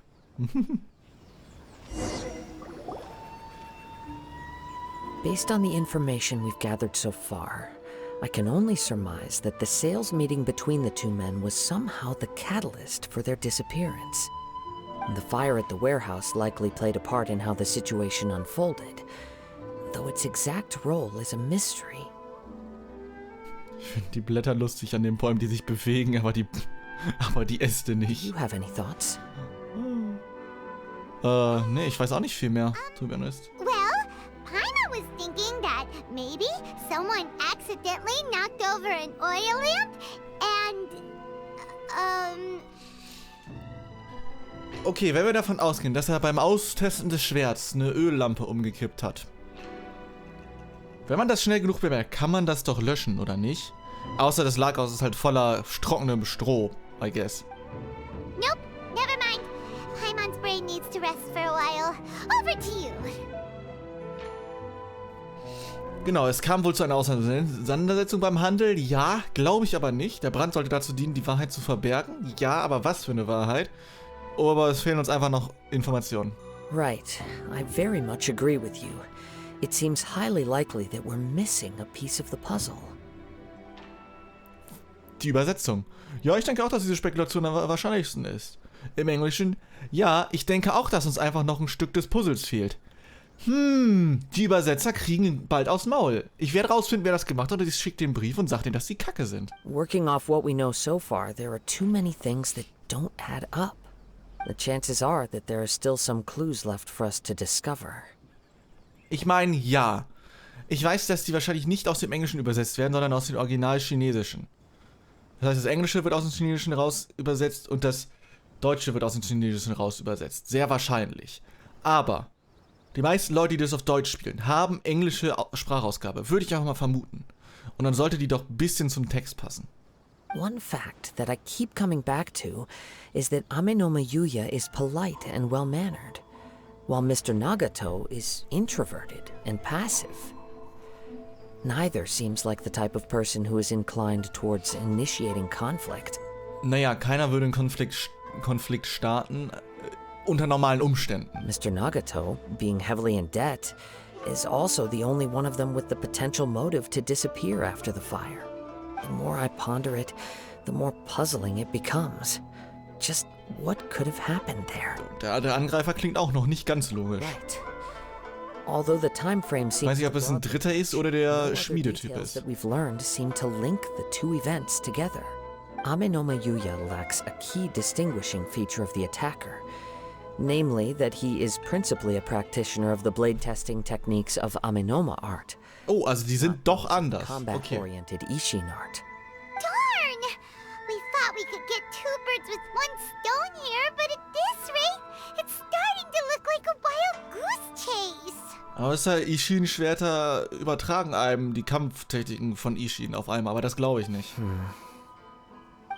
Based on the information we've gathered so far, I can only surmise that the sales meeting between the two men was somehow the catalyst for their disappearance. The fire at the warehouse likely played a part in how the situation unfolded, though its exact role is a mystery. Ich finde die Blätter lustig an den Bäumen, die sich bewegen, aber die Äste nicht. Do you have any thoughts? Nee, ich weiß auch nicht viel mehr, to be honest. Well, Paimon was thinking that maybe someone accidentally knocked over an oil lamp and, Okay, wenn wir davon ausgehen, dass er beim Austesten des Schwerts eine Öllampe umgekippt hat. Wenn man das schnell genug bemerkt, kann man das doch löschen, oder nicht? Außer das Lagerhaus ist halt voller trockenem Stroh, I guess. Nope, never mind. Paimon's brain needs to rest for a while. Over to you. Genau, es kam wohl zu einer Auseinandersetzung beim Handel. Ja, glaube ich aber nicht. Der Brand sollte dazu dienen, die Wahrheit zu verbergen. Ja, aber was für eine Wahrheit? Aber es fehlen uns einfach noch Informationen. Right. I very much agree with you. It seems highly likely that we're missing a piece of the puzzle. Die Übersetzung. Ja, ich denke auch, dass diese Spekulation am wahrscheinlichsten ist. Im Englischen, ja, ich denke auch, dass uns einfach noch ein Stück des Puzzles fehlt. Die Übersetzer kriegen bald aufs Maul. Ich werde rausfinden, wer das gemacht hat, und ich schicke den Brief und sage denen, dass die Kacke sind. Working off what we know so far, there are too many things that don't add up. The chances are that there are still some clues left for us to discover. Ich meine, ja. Ich weiß, dass die wahrscheinlich nicht aus dem Englischen übersetzt werden, sondern aus dem Original Chinesischen. Das heißt, das Englische wird aus dem Chinesischen raus übersetzt und das Deutsche wird aus dem Chinesischen raus übersetzt. Sehr wahrscheinlich. Aber die meisten Leute, die das auf Deutsch spielen, haben englische Sprachausgabe. Würde ich auch mal vermuten. Und dann sollte die doch ein bisschen zum Text passen. One fact that I keep coming back to is that Ame no Mayuya is polite and well-mannered, while Mr. Nagato is introverted and passive. Neither seems like the type of person who is inclined towards initiating conflict. Naja, keiner würde einen Konflikt starten unter normalen Umständen. Mr. Nagato, being heavily in debt, is also the only one of them with the potential motive to disappear after the fire. The more I ponder it, the more puzzling it becomes. Just what could have happened there? Der Angreifer klingt auch noch nicht ganz logisch. Right. Although the time frame seems Weiß nicht, ob es ein Dritter ist oder der Schmiedetyp details ist. that we've learned seem to link the two events together. Ame no Mayuya lacks a key distinguishing feature of the attacker, namely that he is principally a practitioner of the blade testing techniques of Amenoma art. Oh, also die sind doch anders. Okay. Combat-oriented Ishin art. Darn! We thought we could get two birds with one stone here, but at this rate, it's starting to look like a wild goose chase. Außer Ishin-Schwerter übertragen einem die Kampftechniken von Ishin auf einmal, aber das glaube ich nicht.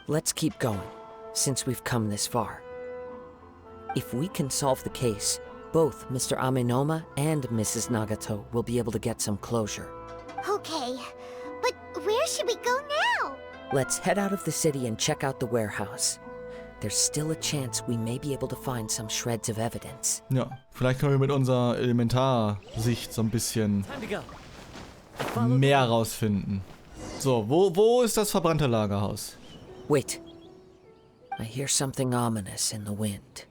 Let's keep going, since we've come this far. If we can solve the case, both Mr. Amenoma and Mrs. Nagato will be able to get some closure. Okay, but where should we go now? Let's head out of the city and check out the warehouse. There's still a chance we may be able to find some shreds of evidence. Ja, vielleicht können wir mit unserer Elementarsicht so ein bisschen mehr rausfinden. So, wo ist das verbrannte Lagerhaus? Wait. I hear something ominous in the wind.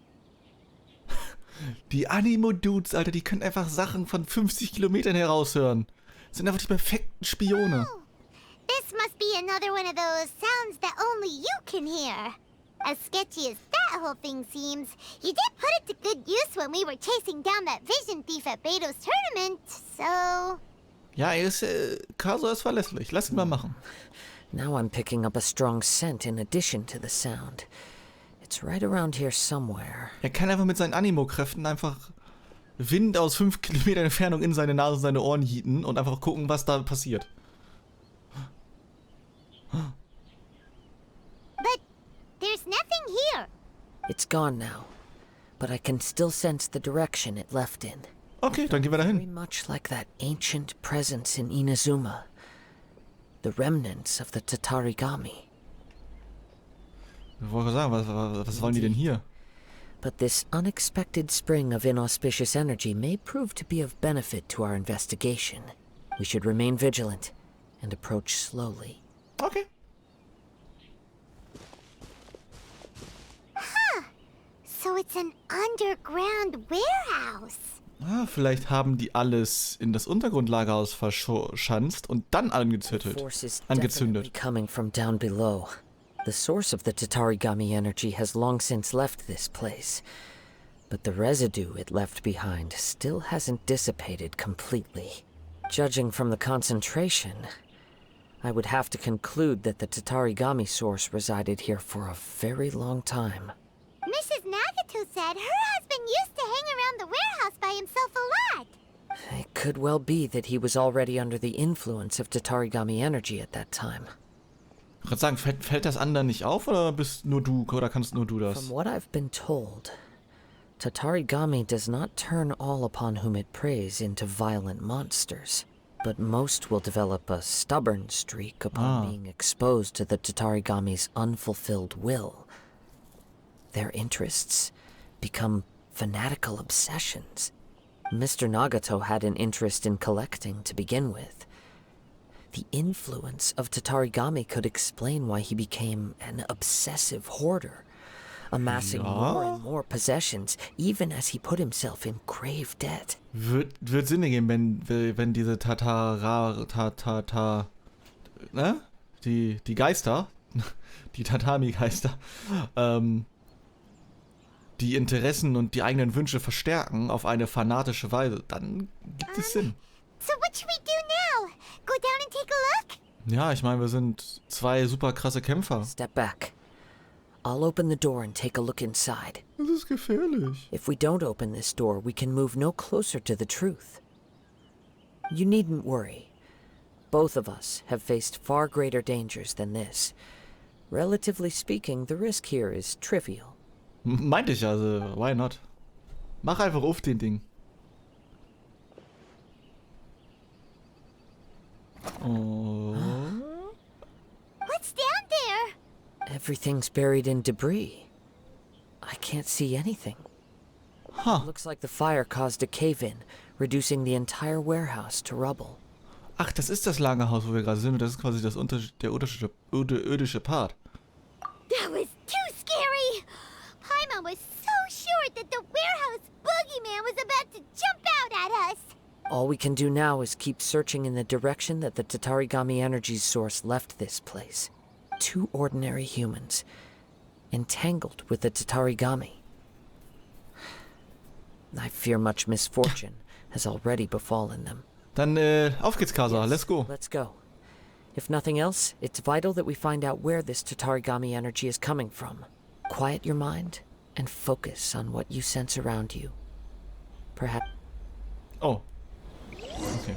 Die Animo-Dudes, Alter, die können einfach Sachen von 50 Kilometern heraushören. Das sind einfach die perfekten Spione. Oh, this must be another one of those sounds that only you can hear. As sketchy as that whole thing seems, you did put it to good use when we were chasing down that vision thief at Beto's tournament, so... Ja, Kazuha ist verlässlich. Lass ihn mal machen. Now I'm picking up a strong scent in addition to the sound. It's right around here somewhere. Er kann einfach mit seinen Animo-Kräften einfach Wind aus 5 Kilometer Entfernung in seine Nase, seine Ohren jieten und einfach gucken, was da passiert. But there's nothing here. It's gone now, but I can still sense the direction it left in. Okay, dann gehen wir Very dahin. much like that ancient presence in Inazuma. The remnants of the Tatarigami. Ich wollte sagen, was wollen die denn hier? But this unexpected spring of inauspicious energy may prove to be of benefit to our investigation. We should remain vigilant and approach slowly. Okay. So it's an underground warehouse. Ah, vielleicht haben die alles in das Untergrundlagerhaus verschanzt und dann Force is definitely coming from down below. The source of the Tatarigami energy has long since left this place, but the residue it left behind still hasn't dissipated completely. Judging from the concentration, I would have to conclude that the Tatarigami source resided here for a very long time. Mrs. Nagato said her husband used to hang around the warehouse by himself a lot. It could well be that he was already under the influence of Tatarigami energy at that time. Ich würde sagen, fällt das anderen nicht auf oder bist nur du oder kannst nur du das? From what I've been told, Tatarigami does not turn all upon whom it preys into violent monsters, but most will develop a stubborn streak upon being exposed to the Tatarigami's unfulfilled will. Their interests become fanatical obsessions. Mr. Nagato had an interest in collecting to begin with. The influence of Tatarigami could explain why he became an obsessive hoarder, amassing more and more possessions, even as he put himself in grave debt. Wird Sinn ergeben, wenn diese die Geister, die Tatami-Geister, die Interessen und die eigenen Wünsche verstärken auf eine fanatische Weise, dann gibt es Sinn. So what should we do now? Go down and take a look? Ja, ich meine, wir sind zwei super krasse Kämpfer. Step back. I'll open the door and take a look inside. Das ist gefährlich. If we don't open this door, we can move no closer to the truth. You needn't worry. Both of us have faced far greater dangers than this. Relatively speaking, the risk here is trivial. Meinte ich also, why not? Mach einfach auf den Ding. Oh. What's down there? Everything's buried in debris. I can't see anything. Huh. Looks like the fire caused a cave-in, reducing the entire warehouse to rubble. Ach, das ist das Lagerhaus, wo wir gerade sind. Und das ist quasi das der irdische Part. That was too scary! Paimon was so sure that the warehouse boogeyman was about to jump out at us! All we can do now is keep searching in the direction that the Tatarigami energy source left this place. 2 ordinary humans, entangled with the Tatarigami. I fear much misfortune has already befallen them. Dann, auf geht's, Kazuha. Let's go. Let's go. If nothing else, it's vital that we find out where this Tatarigami energy is coming from. Quiet your mind and focus on what you sense around you. Perhaps... Oh. Okay.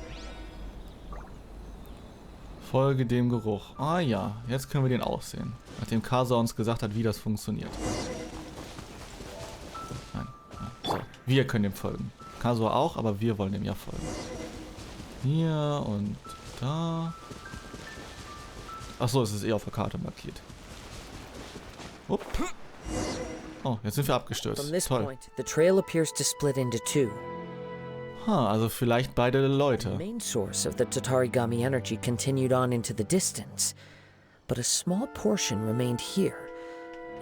Folge dem Geruch. Ah ja, jetzt können wir den auch sehen. Nachdem Kazuha uns gesagt hat, wie das funktioniert. Nein. So. Wir können dem folgen. Kazuha auch, aber wir wollen dem ja folgen. Hier und da. Achso, es ist eh auf der Karte markiert. Upp. Oh, jetzt sind wir abgestürzt. From this Toll. point, the trail appears to split into 2. Also vielleicht beide Leute. The main source of the Tatarigami energy continued on into the distance, but a small portion remained here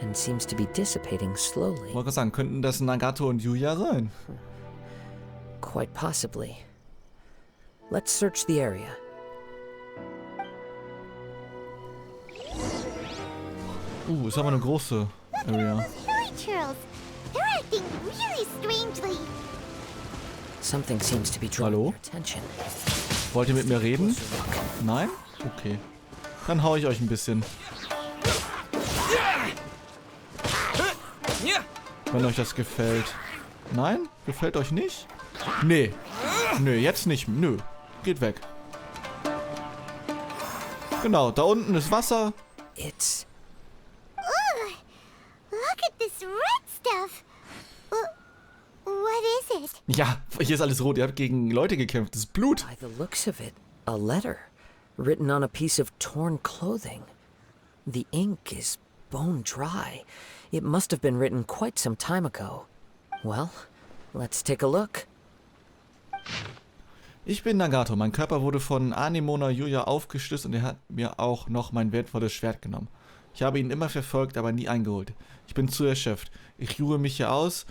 and seems to be dissipating slowly. Ich wollte sagen, könnten das Nagato und Yuya sein? Quite possibly. Let's search the area. Ist aber eine große Area. Hilly churls! They're acting really strangely! Something seems to be drawing Hallo? your attention. Wollt ihr mit mir reden? Nein? Okay. Dann hau ich euch ein bisschen. Wenn euch das gefällt. Nein? Gefällt euch nicht? Nee. Nö, jetzt nicht. Nö. Geht weg. Genau, da unten ist Wasser. It's... Ugh! Look at this red stuff! What is it? Ja, hier ist alles rot. Ihr habt gegen Leute gekämpft. Das ist Blut. By the looks of it, a letter written on a piece of torn clothing. The ink is bone dry. It must have been written quite some time ago. Well, let's take a look. Ich bin Nagato. Mein Körper wurde von Anemona Yuya aufgeschlitzt und er hat mir auch noch mein wertvolles Schwert genommen. Ich habe ihn immer verfolgt, aber nie eingeholt. Ich bin zu erschöpft. Ich ruhe mich hier aus.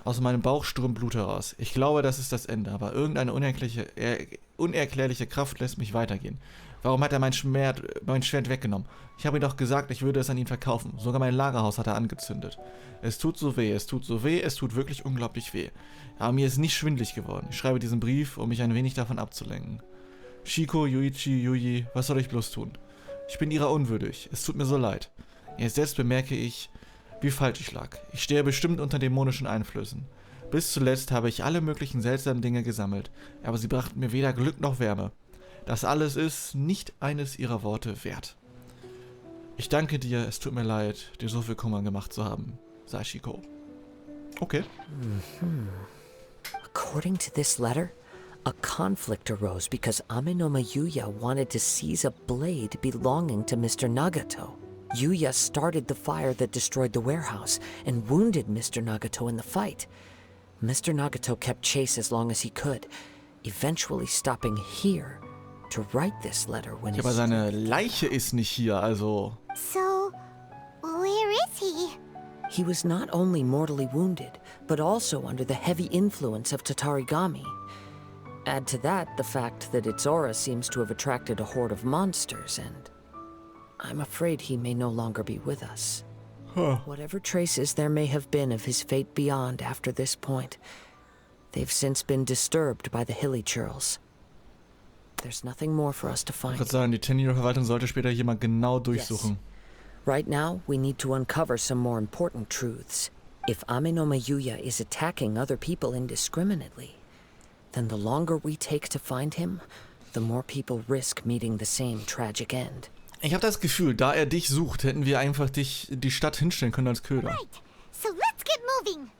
Aus meinem Bauch strömt Blut heraus. Ich glaube, das ist das Ende, aber irgendeine unerklärliche Kraft lässt mich weitergehen. Warum hat er mein Schwert weggenommen? Ich habe ihm doch gesagt, ich würde es an ihn verkaufen. Sogar mein Lagerhaus hat er angezündet. Es tut so weh, es tut so weh, es tut wirklich unglaublich weh. Aber mir ist nicht schwindelig geworden. Ich schreibe diesen Brief, um mich ein wenig davon abzulenken. Shiko, Yuichi, Yuji, was soll ich bloß tun? Ich bin ihrer unwürdig. Es tut mir so leid. Jetzt selbst bemerke ich, wie falsch ich lag. Ich stehe bestimmt unter dämonischen Einflüssen. Bis zuletzt habe ich alle möglichen seltsamen Dinge gesammelt, aber sie brachten mir weder Glück noch Wärme. Das alles ist nicht eines ihrer Worte wert. Ich danke dir, es tut mir leid, dir so viel Kummer gemacht zu haben. Sashiko. Okay. According to this letter, a conflict arose because Amenoma Yuya wanted to seize a blade belonging to Mr. Nagato. Yuya started the fire that destroyed the warehouse and wounded Mr. Nagato in the fight. Mr. Nagato kept chase as long as he could, eventually stopping here to write this letter when Ja, aber seine Leiche ist nicht hier, also... So, where is he? He was not only mortally wounded, but also under the heavy influence of Tatarigami. Add to that the fact that its aura seems to have attracted a horde of monsters, and I'm afraid he may no longer be with us. Whatever traces there may have been of his fate beyond after this point, they've since been disturbed by the hilly churls. There's nothing more for us to Ich find. würde sagen, die 10-Jahre-Verwaltung sollte später jemand genau durchsuchen. Right now, we need to uncover some more important truths. If Ame no Mayuya is attacking other people indiscriminately, then the longer we take to find him, the more people risk meeting the same tragic end. Ich habe das Gefühl, da er dich sucht, hätten wir einfach die Stadt hinstellen können als Köder. Right. So let's get moving.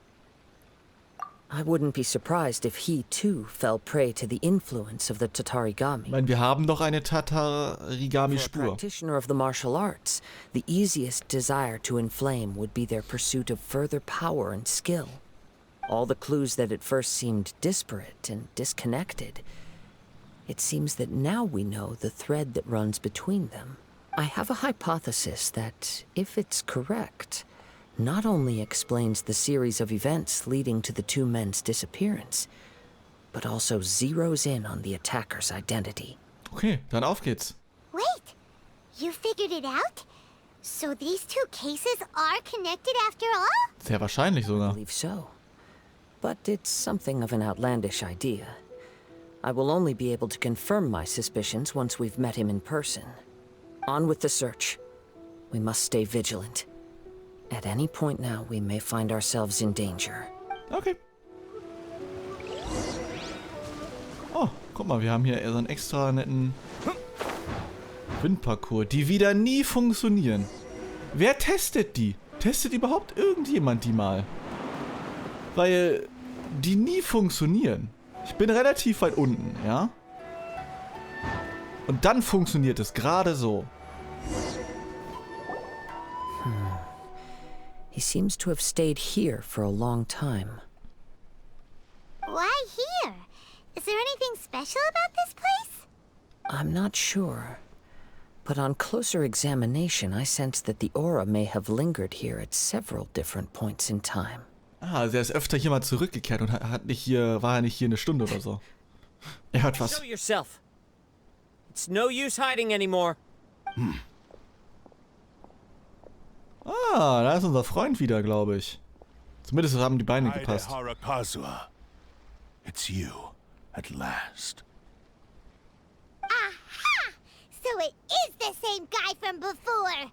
I wouldn't be surprised if he, too, fell prey to the influence of the Tatarigami. Ich meine, wir haben doch eine For a Tatarigami-Spur. practitioner of the martial arts, the easiest desire to inflame would be their pursuit of further power and skill. All the clues that at first seemed disparate and disconnected, it seems that now we know the thread that runs between them. I have a hypothesis that, if it's correct, not only explains the series of events leading to the two men's disappearance, but also zeroes in on the attacker's identity. Okay, dann auf geht's. Wait, you figured it out? So these two cases are connected after all? Sehr wahrscheinlich I sogar. believe so. But it's something of an outlandish idea. I will only be able to confirm my suspicions once we've met him in person. On with the search. We must stay vigilant. At any point now, we may find ourselves in danger. Okay. Oh, guck mal, wir haben hier so einen extra netten Windparcours, die wieder nie funktionieren. Wer testet die? Testet überhaupt irgendjemand die mal? Weil die nie funktionieren. Ich bin relativ weit unten, ja? Und dann funktioniert es gerade so. He seems to have stayed here for a long time. Why here? Is there anything special about this place? I'm not sure. But on closer examination, I sense that the aura may have lingered here at several different points in time. Ah, also er ist öfter hier mal zurückgekehrt und war nicht hier eine Stunde oder so. Er hört was. Show yourself. It's no use hiding anymore. Ah, da ist unser Freund wieder, glaube ich. Zumindest haben die Beine gepasst. Kazuha. It's you, at last. Aha! So it is the same guy from before.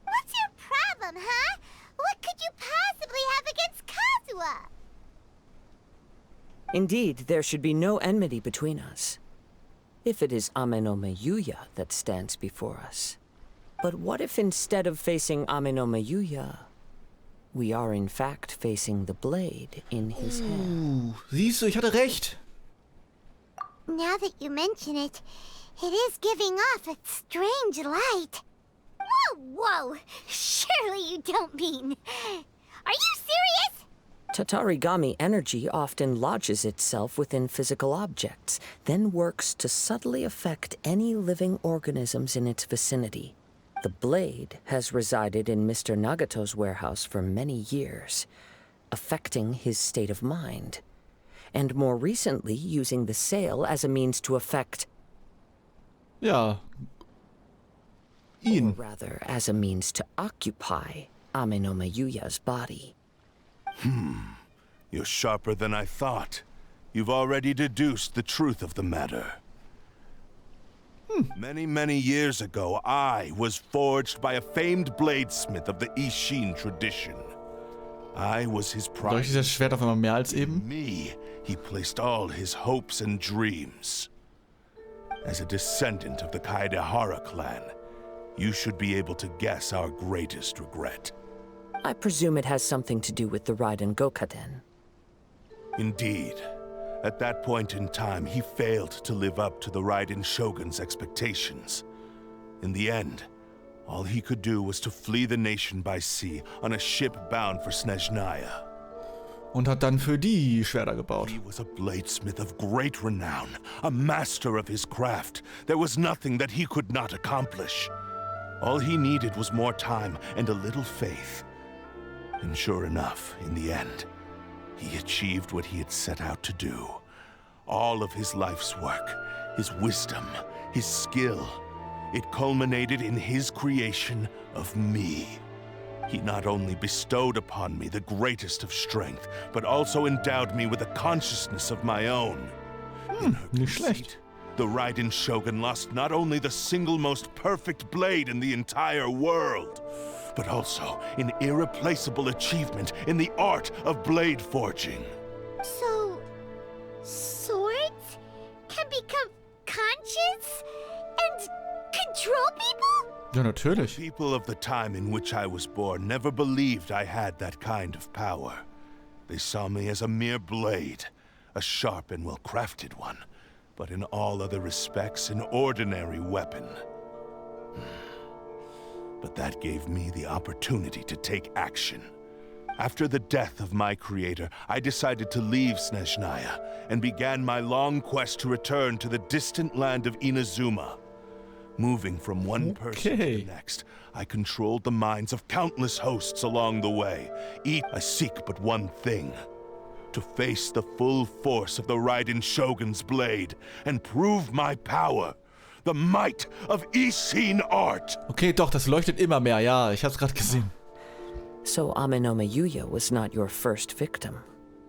What's your problem, huh? What could you possibly have against Kazuha? Indeed, there should be no enmity between us. If it is Ame no Mayuya that stands before us. But what if instead of facing Ame no Mayuya, we are in fact facing the blade in his hand? Siehst du, ich hatte recht. Now that you mention it, it is giving off a strange light. Whoa, whoa! Surely you don't mean... Are you serious? Tatarigami energy often lodges itself within physical objects, then works to subtly affect any living organisms in its vicinity. The blade has resided in Mr. Nagato's warehouse for many years, affecting his state of mind, and more recently using the sale as a means to affect... Ja. Or Ihn. rather, as a means to occupy Ame no Mayuya's body. You're sharper than I thought. You've already deduced the truth of the matter. Many, many years ago, I was forged by a famed bladesmith of the Ishin tradition. I was his pride. Durch dieses Schwert auf einmal mehr als eben? Me, he placed all his hopes and dreams. As a descendant of the Kaidehara clan, you should be able to guess our greatest regret. I presume it has something to do with the Raiden Gokaden. Indeed. At that point in time, he failed to live up to the Raiden Shogun's expectations. In the end, all he could do was to flee the nation by sea on a ship bound for Snezhnaya. Und hat dann für die Schwerter gebaut. He was a bladesmith of great renown, a master of his craft. There was nothing that he could not accomplish. All he needed was more time and a little faith. And sure enough, in the end, he achieved what he had set out to do. All of his life's work, his wisdom, his skill, it culminated in his creation of me. He not only bestowed upon me the greatest of strength, but also endowed me with a consciousness of my own. In her Nicht schlecht. the Raiden Shogun lost not only the single most perfect blade in the entire world, but also an irreplaceable achievement in the art of blade forging. So, swords can become conscious and control people? Ja, natürlich. People of the time in which I was born never believed I had that kind of power. They saw me as a mere blade, a sharp and well-crafted one, but in all other respects an ordinary weapon. But that gave me the opportunity to take action. After the death of my creator, I decided to leave Snezhnaya and began my long quest to return to the distant land of Inazuma. Moving from one person to the next, I controlled the minds of countless hosts along the way. I seek but one thing: to face the full force of the Raiden Shogun's blade and prove my power. The might of Ishin art. Okay, doch, das leuchtet immer mehr. Ja, ich hab's gerade gesehen. So Amenoma Yuya was not your first victim.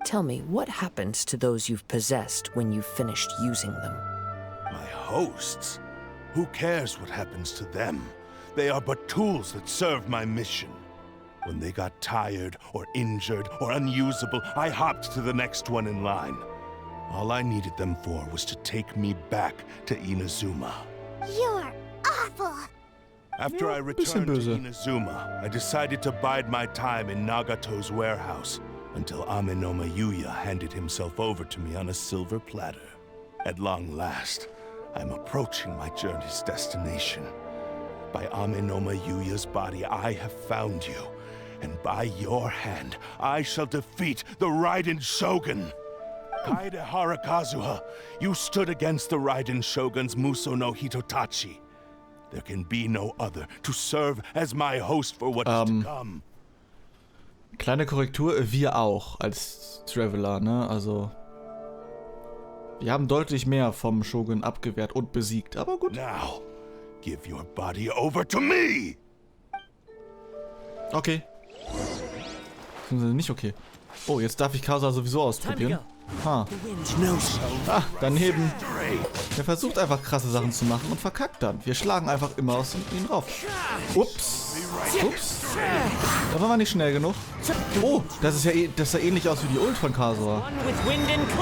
Tell me, what happens to those you've possessed when you've finished using them? My hosts? Who cares what happens to them? They are but tools that serve my mission. When they got tired or injured or unusable, I hopped to the next one in line. All I needed them for was to take me back to Inazuma. You're awful. After I returned to Inazuma, I decided to bide my time in Nagato's warehouse until Amenoma Yuya handed himself over to me on a silver platter. At long last, I'm approaching my journey's destination. By Amenoma Yuya's body, I have found you, and by your hand, I shall defeat the Raiden Shogun. Kaedehara Kazuha, you stood against the Raiden Shogun's Muso no Hitotachi. There can be no other to serve as my host for what is to come. Kleine Korrektur, wir auch als Traveler, ne? Also, wir haben deutlich mehr vom Shogun abgewehrt und besiegt, aber gut. Now, give your body over to me. Okay. Nicht okay. Oh, jetzt darf ich Kazuha sowieso ausprobieren. Ha. Ah, daneben. Der versucht einfach krasse Sachen zu machen und verkackt dann. Wir schlagen einfach immer aus ihn rauf. Ups. Ups. Da waren wir nicht schnell genug. Oh, das ist ja das sah ähnlich aus wie die Ult von Kazuha.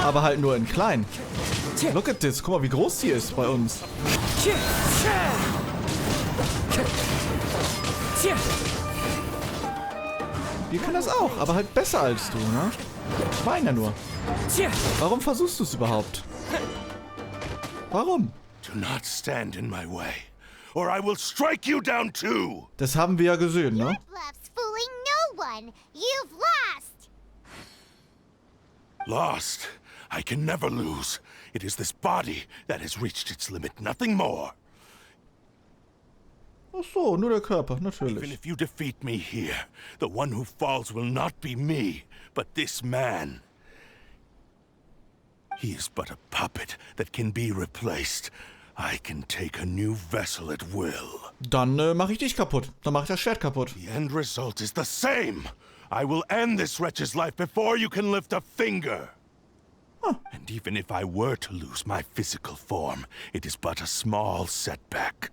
Aber halt nur in klein. Look at this. Guck mal, wie groß die ist bei uns. Wir können das auch, aber halt besser als du, ne? Ich meine ja nur. Warum versuchst du es überhaupt? Warum? Do not stand in my way, or I will strike you down too. Das haben wir ja gesehen, ne? Your bluff's fooling no one. You've lost. Lost? I can never lose. It is this body that has reached its limit, nothing more. Ach so, nur der Körper, Even natürlich. if you defeat me here, the one who falls will not be me, but this man. He is but a puppet that can be replaced. I can take a new vessel at will. Dann mache ich dich kaputt. Dann mache ich das Schwert kaputt. The end result is the same. I will end this wretch's life before you can lift a finger. Huh. And even if I were to lose my physical form, it is but a small setback.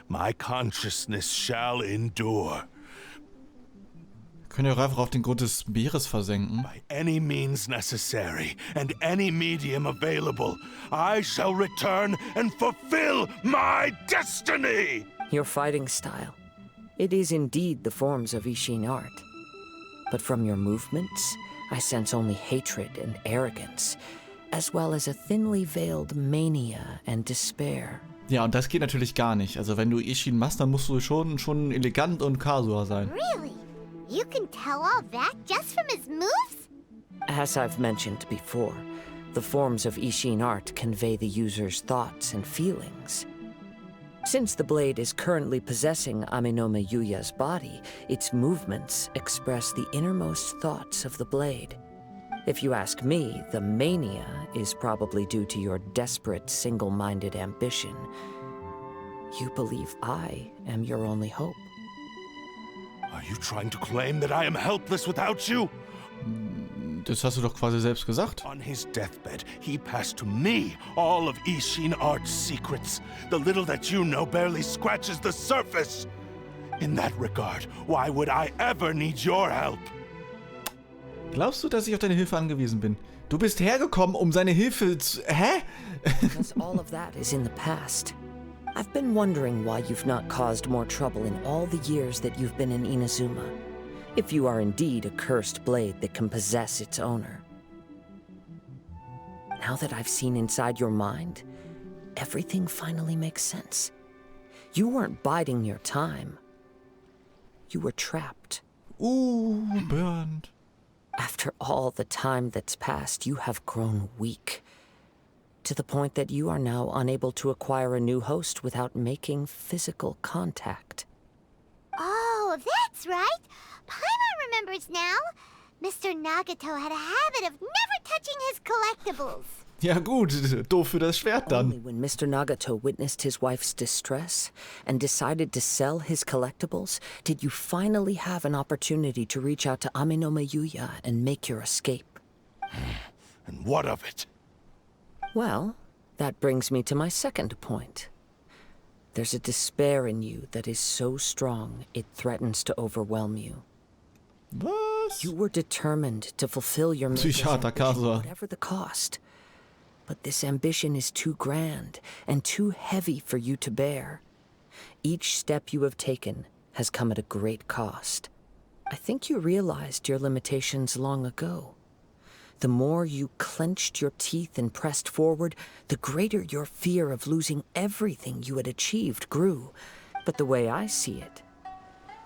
My consciousness shall endure. Können wir auch einfach auf den Grund des Meeres versenken? By any means necessary and any medium available, I shall return and fulfill my destiny! Your fighting style. It is indeed the forms of Ishin art. But from your movements, I sense only hatred and arrogance, as well as a thinly veiled mania and despair. Ja, und das geht natürlich gar nicht. Also wenn du Ishin machst, dann musst du schon elegant und Kazuha sein. Really? You can tell all that just from his moves? As I've mentioned before, the forms of Ishin art convey the user's thoughts and feelings. Since the blade is currently possessing Amenoma Yuya's body, its movements express the innermost thoughts of the blade. If you ask me, the mania is probably due to your desperate, single-minded ambition. You believe I am your only hope. Are you trying to claim that I am helpless without you? Das hast du doch quasi selbst gesagt. On his deathbed, he passed to me all of Ishin Art's secrets. The little that you know barely scratches the surface. In that regard, why would I ever need your help? Glaubst du, dass ich auf deine Hilfe angewiesen bin? Du bist hergekommen, um seine Hilfe zu... Hä? Because all of that is in the past. I've been wondering why you've not caused more trouble in all the years that you've been in Inazuma. If you are indeed a cursed blade that can possess its owner. Now that I've seen inside your mind, everything finally makes sense. You weren't biding your time. You were trapped. Burned. After all the time that's passed, you have grown weak. To the point that you are now unable to acquire a new host without making physical contact. Oh, that's right. Paimon remembers now. Mr. Nagato had a habit of never touching his collectibles. Ja gut, doof für das Schwert Only dann. when Mr. Nagato witnessed his wife's distress and decided to sell his collectibles did you finally have an opportunity to reach out to Ame no Yuya and make your escape. And what of it? Well, that brings me to my second point. There's a despair in you that is so strong it threatens to overwhelm you. Was? You were determined to fulfill your maker's Psychiater ambition, Kazuha. whatever the cost. But this ambition is too grand and too heavy for you to bear. Each step you have taken has come at a great cost. I think you realized your limitations long ago. The more you clenched your teeth and pressed forward, the greater your fear of losing everything you had achieved grew. But the way I see it,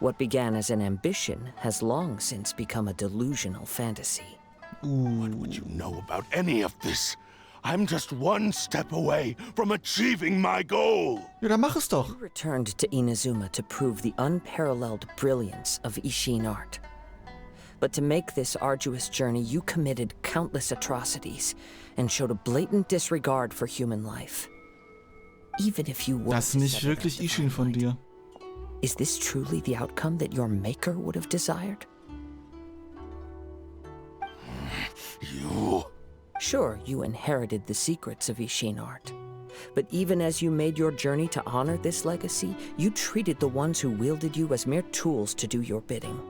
what began as an ambition has long since become a delusional fantasy. What would you know about any of this? I'm just one step away from achieving my goal. Ja, dann mach es doch. You returned to Inazuma to prove the unparalleled brilliance of Ishin art. But to make this arduous journey, you committed countless atrocities and showed a blatant disregard for human life. Even if you were Das ist nicht wirklich Ishin von dir. Is this truly the outcome that your maker would have desired? You... Sure, you inherited the secrets of Ishin art. But even as you made your journey to honor this legacy, you treated the ones who wielded you as mere tools to do your bidding.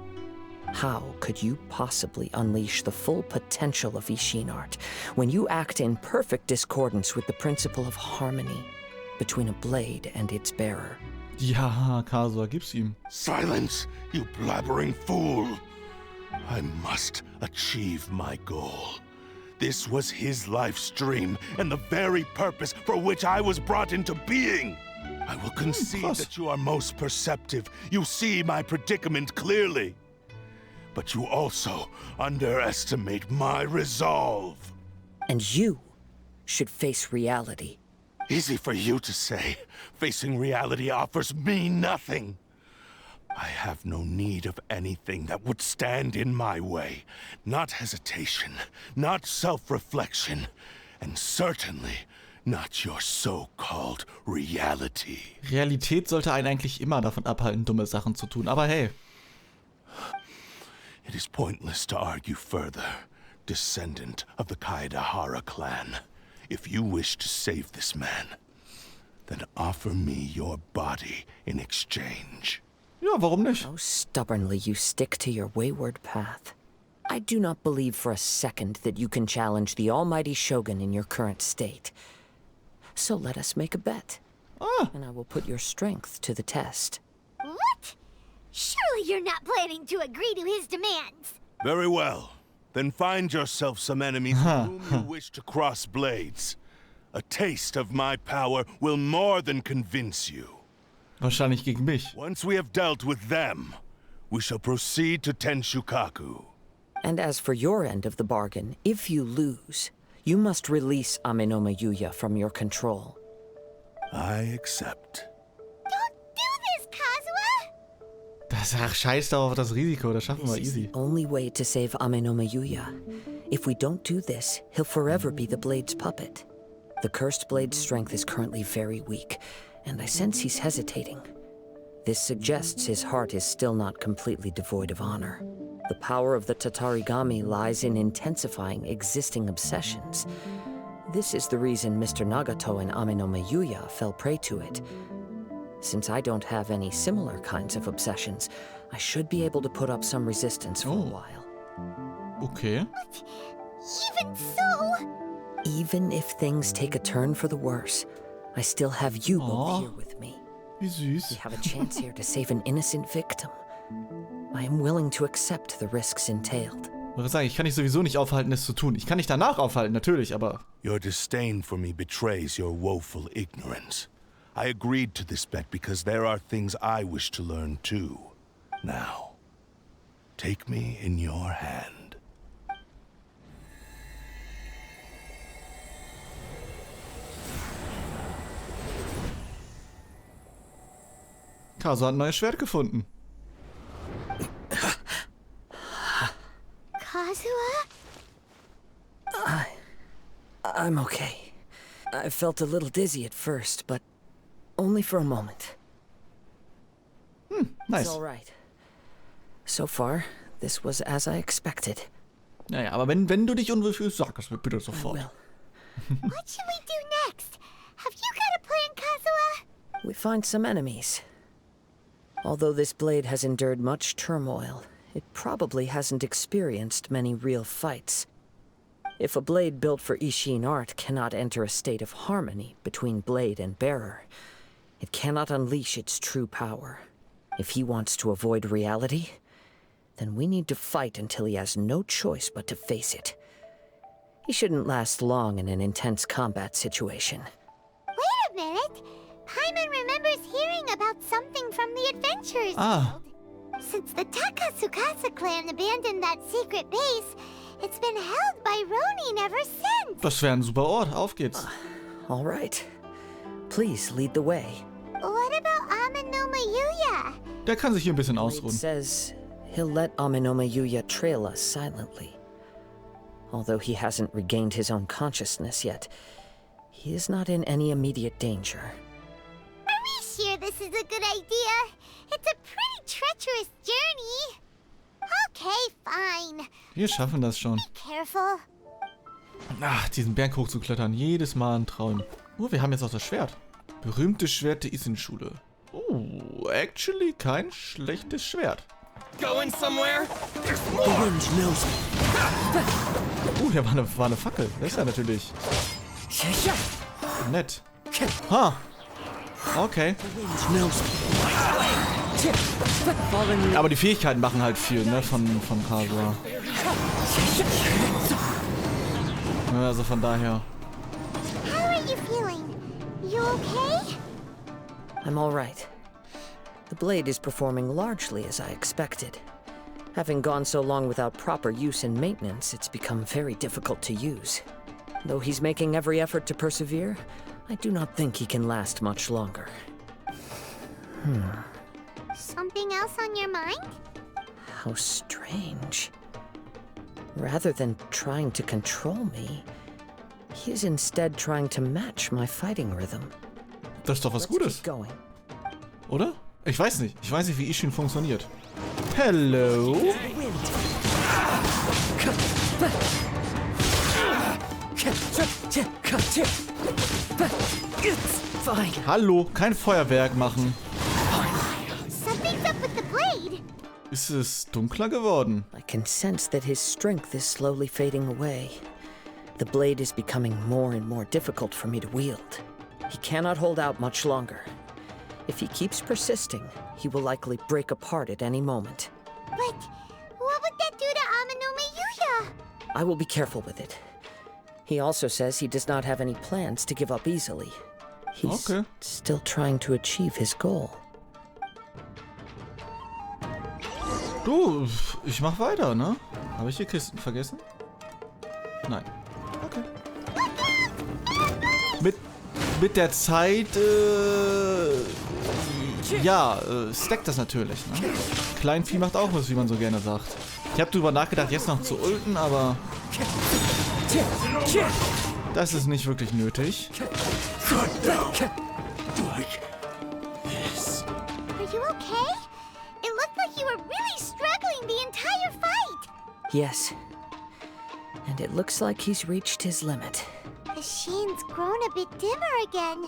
How could you possibly unleash the full potential of Ishin art when you act in perfect discordance with the principle of harmony between a blade and its bearer? Ja, Kazuha, gib's ihm. Silence, you blabbering fool! I must achieve my goal. This was his life's dream, and the very purpose for which I was brought into being. I will concede krass. that you are most perceptive. You see my predicament clearly. But you also underestimate my resolve. And you should face reality. Easy for you to say. Facing reality offers me nothing. I have no need of anything that would stand in my way. Not hesitation, not self-reflection, and certainly not your so-called reality. Realität sollte einen eigentlich immer davon abhalten, dumme Sachen zu tun. Aber hey. It is pointless to argue further, descendant of the Kaedahara clan. If you wish to save this man, then offer me your body in exchange. Ja, warum nicht? How stubbornly you stick to your wayward path. I do not believe for a second that you can challenge the almighty Shogun in your current state. So let us make a bet. And I will put your strength to the test. What? Surely you're not planning to agree to his demands. Very well. Then find yourself some enemies with whom you wish to cross blades. A taste of my power will more than convince you. Wahrscheinlich gegen mich. Once we have dealt with them, we shall proceed to Tenshukaku. And as for your end of the bargain, if you lose, you must release Ame no Yuya from your control. I accept. Don't do this, Kazuha! Ach, scheiß darauf das Risiko, das schaffen wir This is easy. the only way to save Ame no Yuya. If we don't do this, he'll forever be the Blade's puppet. The cursed Blade's strength is currently very weak, and I sense he's hesitating. This suggests his heart is still not completely devoid of honor. The power of the Tatarigami lies in intensifying existing obsessions. This is the reason Mr. Nagato and Ame no Miyuya fell prey to it. Since I don't have any similar kinds of obsessions, I should be able to put up some resistance for a while. Okay. Even so... Even if things take a turn for the worse, I still have you both here with me. Wie süß. We have a chance here to save an innocent victim. I am willing to accept the risks entailed. Ich würde sagen, ich kann dich sowieso nicht aufhalten, es zu tun. Ich kann dich danach aufhalten, natürlich, aber... Your disdain for me betrays your woeful ignorance. I agreed to this bet because there are things I wish to learn too. Now, take me in your hand. Kazuha hat ein neues Schwert gefunden. Kazuha? I'm okay. I felt a little dizzy at first, but only for a moment. Nice. It's all right. So far, this was as I expected. Naja, aber wenn du dich unwohl fühlst, sag es mir bitte sofort. Well, What should we do next? Have you got a plan, Kazuha? we find some enemies. Although this blade has endured much turmoil, it probably hasn't experienced many real fights. If a blade built for Ishin art cannot enter a state of harmony between blade and bearer, it cannot unleash its true power. If he wants to avoid reality, then we need to fight until he has no choice but to face it. He shouldn't last long in an intense combat situation. Wait a minute. Paimon remembers hearing about something from the adventurers guild. Since the Takatsukasa clan abandoned that secret base, it's been held by Ronin ever since. Das wäre ein super Ort. Auf geht's. All right. Please lead the way. What about Ame no Miyuya? Der kann sich hier ein bisschen Blade ausruhen. says he'll let Ame no Miyuya trail us silently. Although he hasn't regained his own consciousness yet, he is not in any immediate danger. Are we sure this is a good idea? It's a pretty treacherous journey. Okay, fine. Wir schaffen das schon. Careful. Ach, diesen Berg hochzuklettern. Jedes Mal ein Traum. Oh, wir haben jetzt auch das Schwert. Berühmte Schwert der Isin-Schule. Oh, actually kein schlechtes Schwert. Going somewhere? Hier war eine Fackel. Das ist ja natürlich nett. Ha! Okay. Aber die Fähigkeiten machen halt viel, ne, von Kazuha. Ja, also von daher. How are you feeling? You okay? I'm all right. The blade is performing largely as I expected. Having gone so long without proper use and maintenance, it's become very difficult to use. Though he's making every effort to persevere, I do not think he can last much longer. Something else on your mind? How strange. Rather than trying to control me, he is instead trying to match my fighting rhythm. Das ist doch was Let's Gutes, keep going. oder? Ich weiß nicht. Ich weiß nicht, wie Ishin funktioniert. Hello? Hallo, kein Feuerwerk machen. Something's up with the blade. Ist es dunkler geworden? I can sense that his strength is slowly fading away. The blade is becoming more and more difficult for me to wield. He cannot hold out much longer. If he keeps persisting, he will likely break apart at any moment. But what would that do to Ame no Miyuya? I will be careful with it. He also says he does not have any plans to give up easily. He's Okay. still trying to achieve his goal. Du, ich mach weiter, ne? Habe ich hier Kisten vergessen? Nein. Okay. Mit der Zeit, stackt das natürlich, ne? Kleinvieh macht auch was, wie man so gerne sagt. Ich habe drüber nachgedacht, jetzt noch zu ulten, aber das ist nicht wirklich nötig. Are you okay? It looked like you were really struggling the entire fight. Yes. And it looks like he's reached his limit. The sheen's grown a bit dimmer again.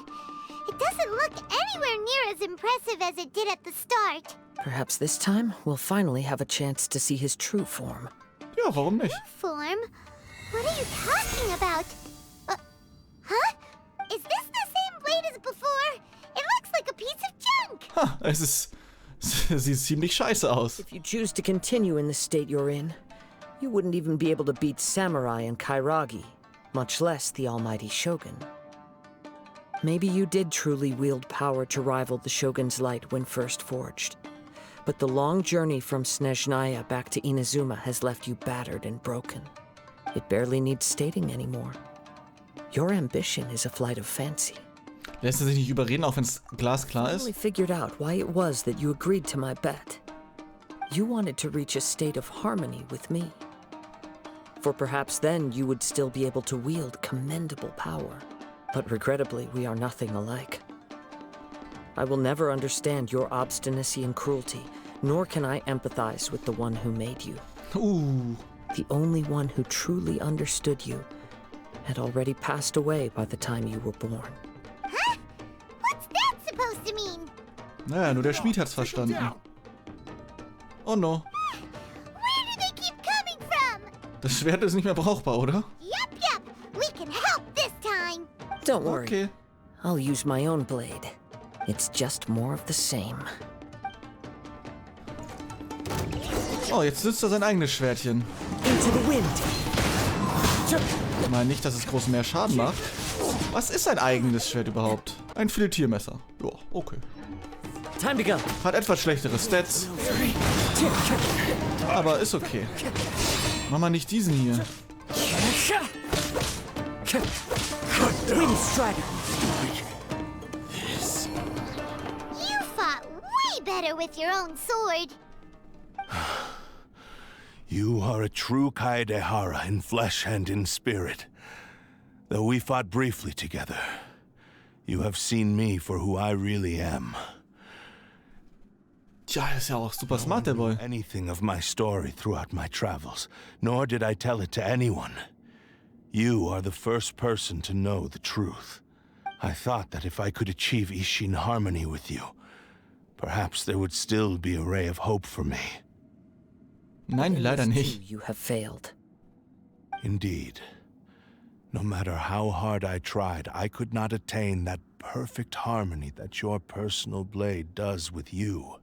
It doesn't look anywhere near as impressive as it did at the start. Perhaps this time we'll finally have a chance to see his true form. Ja, warum nicht? Form? What are you talking about? Huh? Is this the same blade as before? It looks like a piece of junk! Ha, es ist... sieht ziemlich scheiße aus. If you choose to continue in the state you're in, you wouldn't even be able to beat Samurai and Kairagi, much less the almighty Shogun. Maybe you did truly wield power to rival the Shogun's light when first forged. But the long journey from Snezhnaya back to Inazuma has left you battered and broken. It barely needs stating anymore. Your ambition is a flight of fancy. Lässt er sich nicht überreden, auch wenn's glasklar I finally ist? figured out why it was that you agreed to my bet. You wanted to reach a state of harmony with me. For perhaps then you would still be able to wield commendable power. But regrettably, we are nothing alike. I will never understand your obstinacy and cruelty, nor can I empathize with the one who made you. The only one who truly understood you had already passed away by the time you were born. Huh? What's that supposed to mean? Naja, nur der Schmied hat's verstanden. Oh no. Where do they keep coming from? Das Schwert ist nicht mehr brauchbar, oder? Yup. We can help this time. Don't worry. Okay. I'll use my own blade. It's just more of the same. Oh, jetzt nützt er sein eigenes Schwertchen. Into the wind. Ich meine nicht, dass es groß mehr Schaden macht. Was ist sein eigenes Schwert überhaupt? Ein Filetiermesser. Ja, okay. Time to go. Hat etwas schlechtere Stats. Aber ist okay. Mach mal nicht diesen hier. Wind strider. You fought way better with your own sword. You are a true Kaedehara in flesh and in spirit. Though we fought briefly together, you have seen me for who I really am. Tja, ist ja auch super smart, der Boy. Anything of my story throughout my travels, nor did I tell it to anyone. You are the first person to know the truth. I thought that if I could achieve Ishin harmony with you, perhaps there would still be a ray of hope for me. Nein, leider nicht. You have failed. Indeed. No matter how hard I tried, I could not attain that perfect harmony that your personal blade does with you.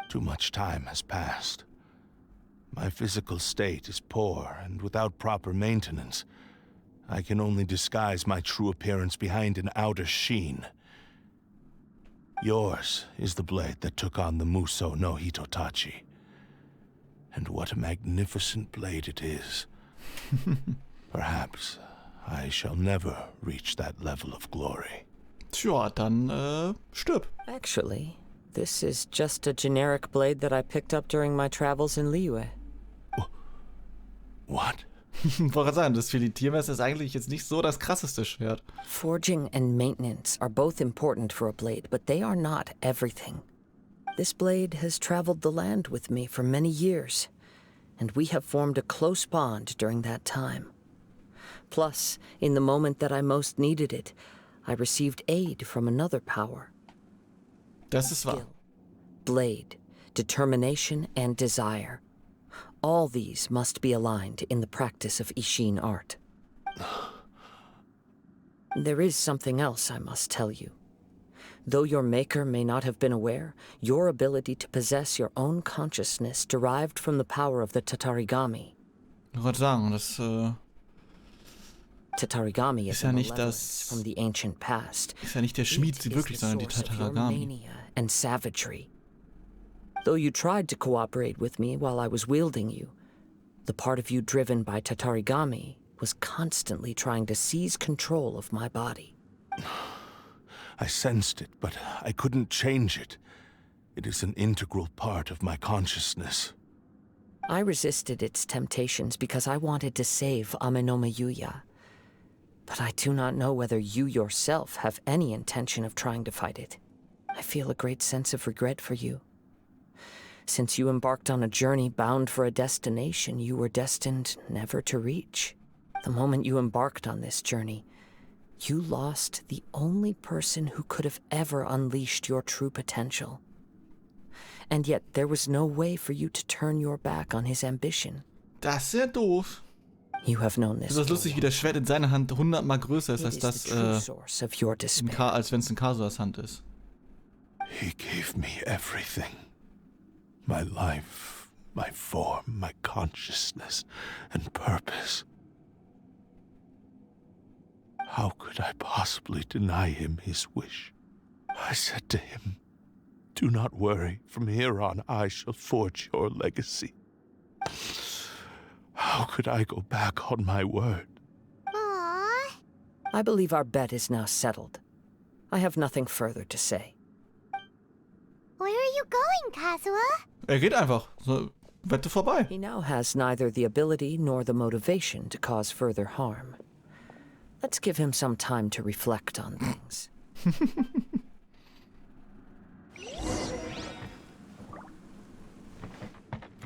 Too much time has passed. My physical state is poor, and without proper maintenance, I can only disguise my true appearance behind an outer sheen. Yours is the blade that took on the Muso no Hitotachi. And what a magnificent blade it is. Perhaps I shall never reach that level of glory. Tja, dann, stirb. Actually, this is just a generic blade that I picked up during my travels in Liyue. What? Ich wollte gerade sagen, das Filetiermesser ist eigentlich jetzt nicht so das krasseste Schwert. Forging and maintenance are both important for a blade, but they are not everything. This blade has traveled the land with me for many years, and we have formed a close bond during that time. Plus, in the moment that I most needed it, I received aid from another power. Das ist wahr. Skill, blade, determination, and desire. All these must be aligned in the practice of Ishin art. There is something else I must tell you. Though your maker may not have been aware, your ability to possess your own consciousness derived from the power of the Tatarigami. Ich wollte sagen, das, Tatarigami is ja a nicht malevolence das- from the ancient past. ist ja nicht der Schmied It is wirklich, the sondern die source of your Tatarigami. mania and savagery. Though you tried to cooperate with me while I was wielding you, the part of you driven by Tatarigami was constantly trying to seize control of my body. I sensed it, but I couldn't change it. It is an integral part of my consciousness. I resisted its temptations because I wanted to save Amenoma Yuya. But I do not know whether you yourself have any intention of trying to fight it. I feel a great sense of regret for you. Since you embarked on a journey bound for a destination you were destined never to reach. The moment you embarked on this journey, you lost the only person who could have ever unleashed your true potential. And yet there was no way for you to turn your back on his ambition. Das ist ja doof. You have known this. Es ist lustig, wie das Schwert in seiner Hand 100-mal größer ist, als It is the true source of your despair. als wenn es in Kazuhas Hand ist. He gave me everything. My life, my form, my consciousness, and purpose. How could I possibly deny him his wish? I said to him, "Do not worry. From here on, I shall forge your legacy." How could I go back on my word? Aww. I believe our bet is now settled. I have nothing further to say. Where are you going, Kazuha? Geht einfach. So, Wette vorbei. He now has neither the ability nor the motivation to cause further harm. Let's give him some time to reflect on things.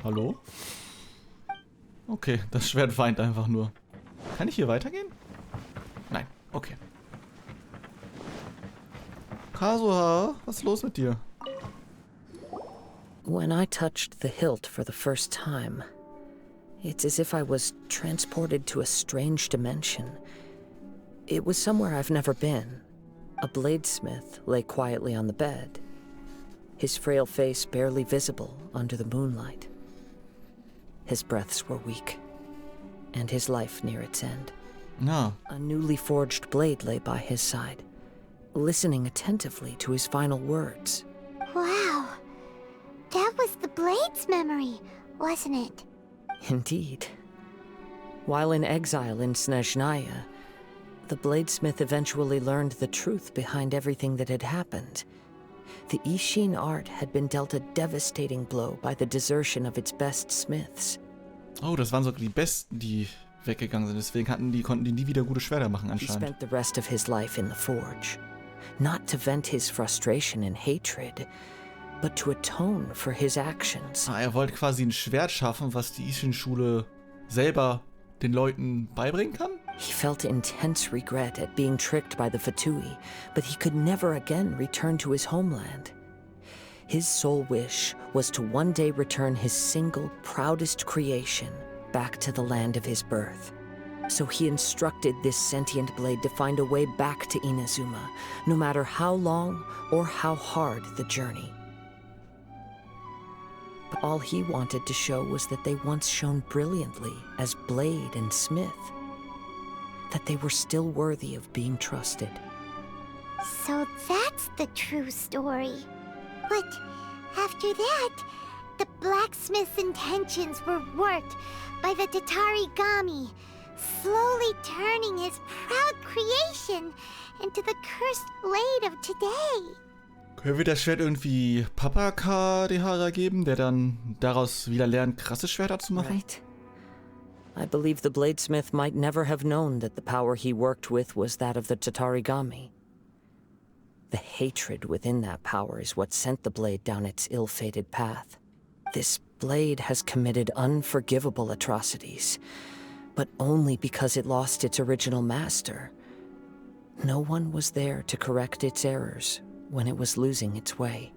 Hallo? Okay, das Schwert weint einfach nur. Kann ich hier weitergehen? Nein, okay. Kazuha, was ist los mit dir? When I touched the hilt for the first time, it's as if I was transported to a strange dimension. It was somewhere I've never been. A bladesmith lay quietly on the bed, his frail face barely visible under the moonlight. His breaths were weak, and his life near its end. No. A newly forged blade lay by his side, listening attentively to his final words. Wow. That was the Blade's memory, wasn't it? Indeed. While in exile in Snezhnaya, the bladesmith eventually learned the truth behind everything that had happened. The Ishin art had been dealt a devastating blow by the desertion of its best smiths. Oh, das waren sogar die Besten, die weggegangen sind. Deswegen konnten die nie wieder gute Schwerter machen He anscheinend. spent the rest of his life in the forge, not to vent his frustration and hatred, but to atone for his actions. Er wollte quasi ein Schwert schaffen, was die Ishin-Schule selber den Leuten beibringen kann? He felt intense regret at being tricked by the Fatui, but he could never again return to his homeland. His sole wish was to one day return his single, proudest creation back to the land of his birth. So he instructed this sentient blade to find a way back to Inazuma, no matter how long or how hard the journey. But all he wanted to show was that they once shone brilliantly as blade and smith, that they were still worthy of being trusted. So that's the true story. But after that, the blacksmith's intentions were worked by the Tatarigami, slowly turning his proud creation into the cursed blade of today. Können wir das Schwert irgendwie Papa Kadehara geben, der dann daraus wieder lernt, krasse Schwerter zu machen? Right. I believe the bladesmith might never have known that the power he worked with was that of the Tatarigami. The hatred within that power is what sent the blade down its ill-fated path. This blade has committed unforgivable atrocities, but only because it lost its original master. No one was there to correct its errors when it was losing its way.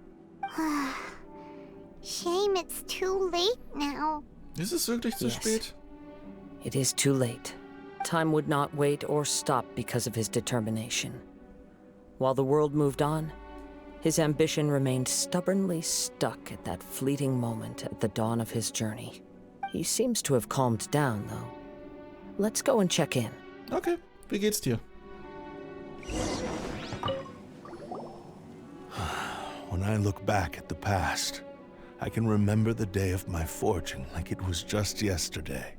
Shame it's too late now. Ist es wirklich zu Yes. spät? It is too late. Time would not wait or stop because of his determination. While the world moved on, his ambition remained stubbornly stuck at that fleeting moment at the dawn of his journey. He seems to have calmed down, though. Let's go and check in. Okay, wie geht's dir? When I look back at the past, I can remember the day of my forging like it was just yesterday.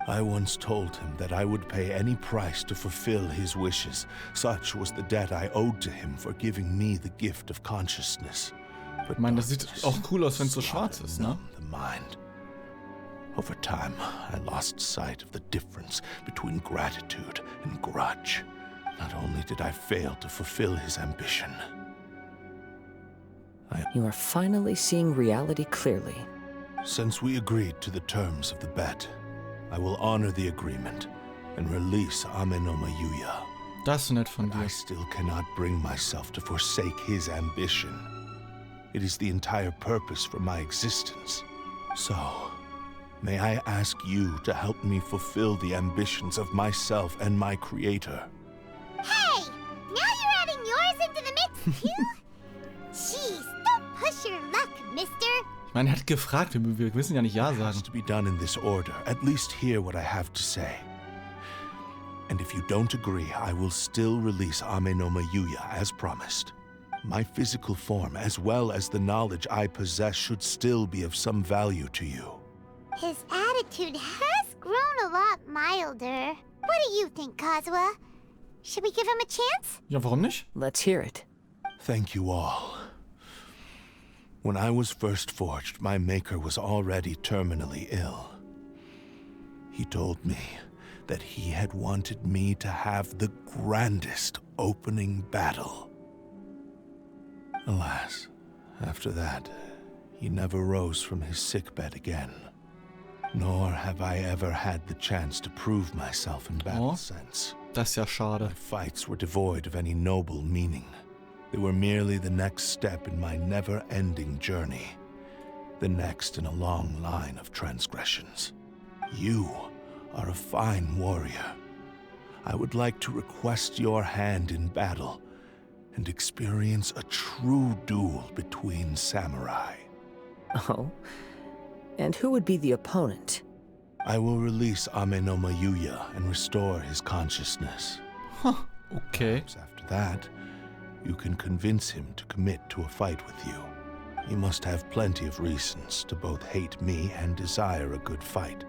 I once told him that I would pay any price to fulfill his wishes. Such was the debt I owed to him for giving me the gift of consciousness. But Ich meine, das sieht darkness auch cool aus, wenn es so slaughtered schwarz ist, ne? the mind. Over time, I lost sight of the difference between gratitude and grudge. Not only did I fail to fulfill his ambition, You are finally seeing reality clearly. Since we agreed to the terms of the bet, I will honor the agreement and release Ame no Mayuya. Das ist nett von I dir. still cannot bring myself to forsake his ambition. It is the entire purpose for my existence. So, may I ask you to help me fulfill the ambitions of myself and my creator? Hey! Now you're adding yours into the mix, too? Jeez, don't push your luck, mister. Ich meine, er hat gefragt, wir müssen ja nicht Ja It has sagen. to be done in this order. At least hear what I have to say. And if you don't agree, I will still release Ame no Mayuya as promised. My physical form, as well as the knowledge I possess, should still be of some value to you. His attitude has grown a lot milder. What do you think, Kazuha? Should we give him a chance? Ja, warum nicht? Let's hear it. Thank you all. When I was first forged, my maker was already terminally ill. He told me that he had wanted me to have the grandest opening battle. Alas, after that, he never rose from his sickbed again. Nor have I ever had the chance to prove myself in battle since. Das ist ja schade. My fights were devoid of any noble meaning. They were merely the next step in my never-ending journey. The next in a long line of transgressions. You are a fine warrior. I would like to request your hand in battle and experience a true duel between samurai. Oh? And who would be the opponent? I will release Ame no Mayuya and restore his consciousness. Huh, okay. After that, you can convince him to commit to a fight with you. He must have plenty of reasons to both hate me and desire a good fight.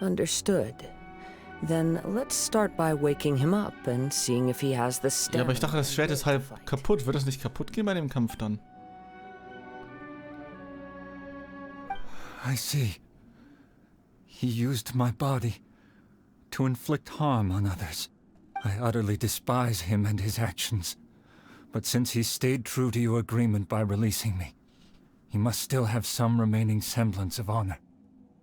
Understood. Then let's start by waking him up and seeing if he has the Ja, stamina. aber ich dachte, das Schwert ist halb kaputt. Wird das nicht kaputt gehen bei dem Kampf dann? I see. He used my body to inflict harm on others. I utterly despise him and his actions. But since he stayed true to your agreement by releasing me, he must still have some remaining semblance of honor.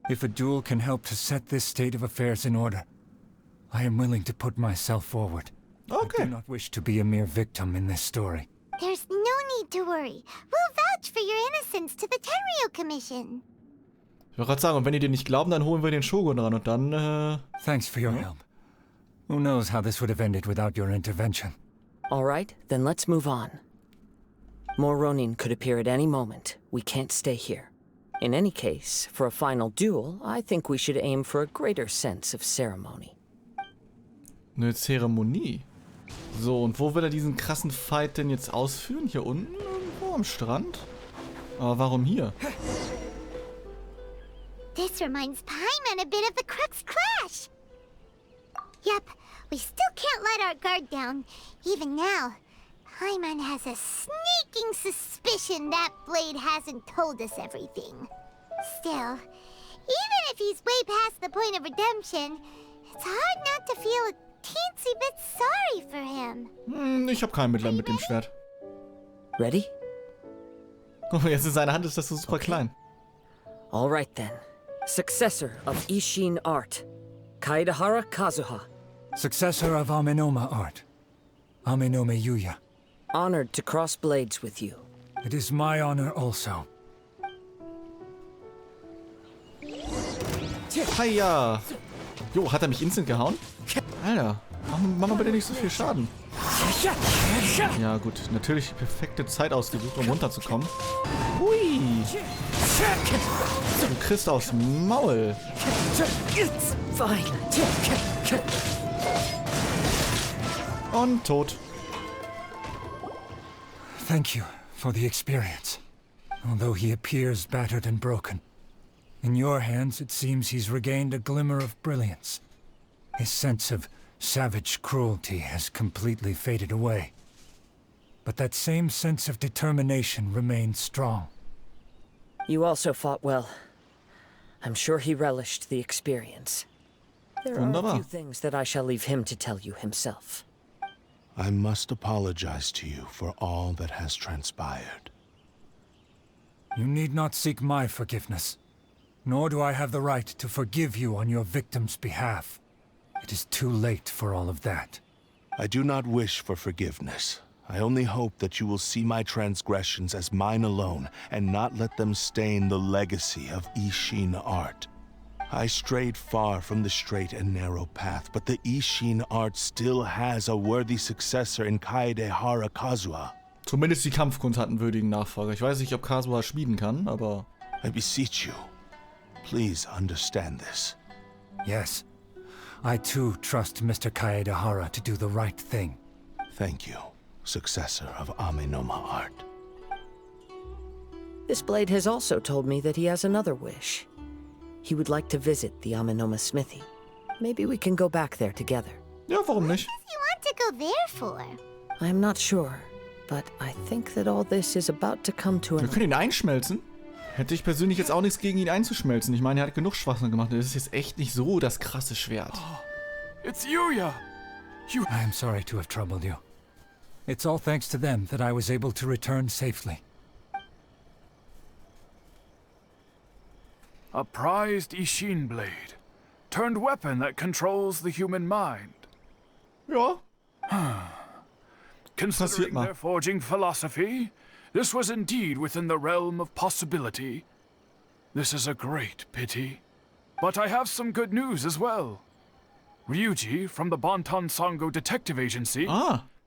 If a duel can help to set this state of affairs in order, I am willing to put myself forward. Okay. I do not wish to be a mere victim in this story. There's no need to worry. We'll vouch for your innocence to the Tenryu Commission. Ich wollte gerade sagen, und wenn die dir nicht glauben, dann holen wir den Shogun ran und dann, Thanks for your help. Who knows how this would have ended without your intervention? All right, then let's move on. More Ronin could appear at any moment. We can't stay here. In any case, for a final duel, I think we should aim for a greater sense of ceremony. eine Zeremonie. So, und wo will er diesen krassen Fight denn jetzt ausführen? Hier unten irgendwo am Strand? Aber warum hier? This reminds Paimon a bit of the Crux Clash. Yep, we still can't let our guard down. Even now, Paimon has a sneaking suspicion that Blade hasn't told us everything. Still, even if he's way past the point of redemption, it's hard not to feel a teensy bit sorry for him. Ich habe kein Mitleid mit dem Schwert. Ready? Oh, jetzt in seiner Hand ist das so super klein. All right then. Successor of Ishin art, Kaidahara Kazuha. Successor of Amenoma art, Amenome Yuya. Honored to cross blades with you. It is my honor also. Hiya! Jo, hat er mich instant gehauen? Alter, mach mal bitte nicht so viel Schaden. Ja gut, natürlich die perfekte Zeit ausgesucht, um runterzukommen. Hui! Du kriegst aufs Maul. Und tot. Thank you for the experience. Although he appears battered and broken. In your hands, it seems he's regained a glimmer of brilliance. His sense of savage cruelty has completely faded away. But that same sense of determination remains strong. You also fought well. I'm sure he relished the experience. There are a Wunderbar. few things that I shall leave him to tell you himself. I must apologize to you for all that has transpired. You need not seek my forgiveness. Nor do I have the right to forgive you on your victim's behalf. It is too late for all of that. I do not wish for forgiveness. I only hope that you will see my transgressions as mine alone and not let them stain the legacy of Ishin art. I strayed far from the straight and narrow path, but the Ishin art still has a worthy successor in Kaedehara Kazuha. Zumindest die Kampfkunst hat einen würdigen Nachfolger. Ich weiß nicht, ob Kazuha schmieden kann, aber... I beseech you, please understand this. Yes. I too trust Mr. Kaedehara to do the right thing. Thank you, successor of Amenoma art. This blade has also told me that he has another wish. He would like to visit the Amenoma smithy. Maybe we can go back there together. Ja, warum nicht? What does he want to go there for? I'm not sure, but I think that all this is about to come to Wir an... können ihn einschmelzen. Hätte ich persönlich jetzt auch nichts gegen ihn einzuschmelzen. Ich meine, er hat genug Schwachsinn gemacht. Das ist jetzt echt nicht so das krasse Schwert. It's Yuya! I am sorry to have troubled you. It's all thanks to them that I was able to return safely. A prized Ishin blade. Turned weapon that controls the human mind. Ja. Considering their forging philosophy, this was indeed within the realm of possibility. This is a great pity. But I have some good news as well. Ryuji, from the Bonton Sango Detective Agency,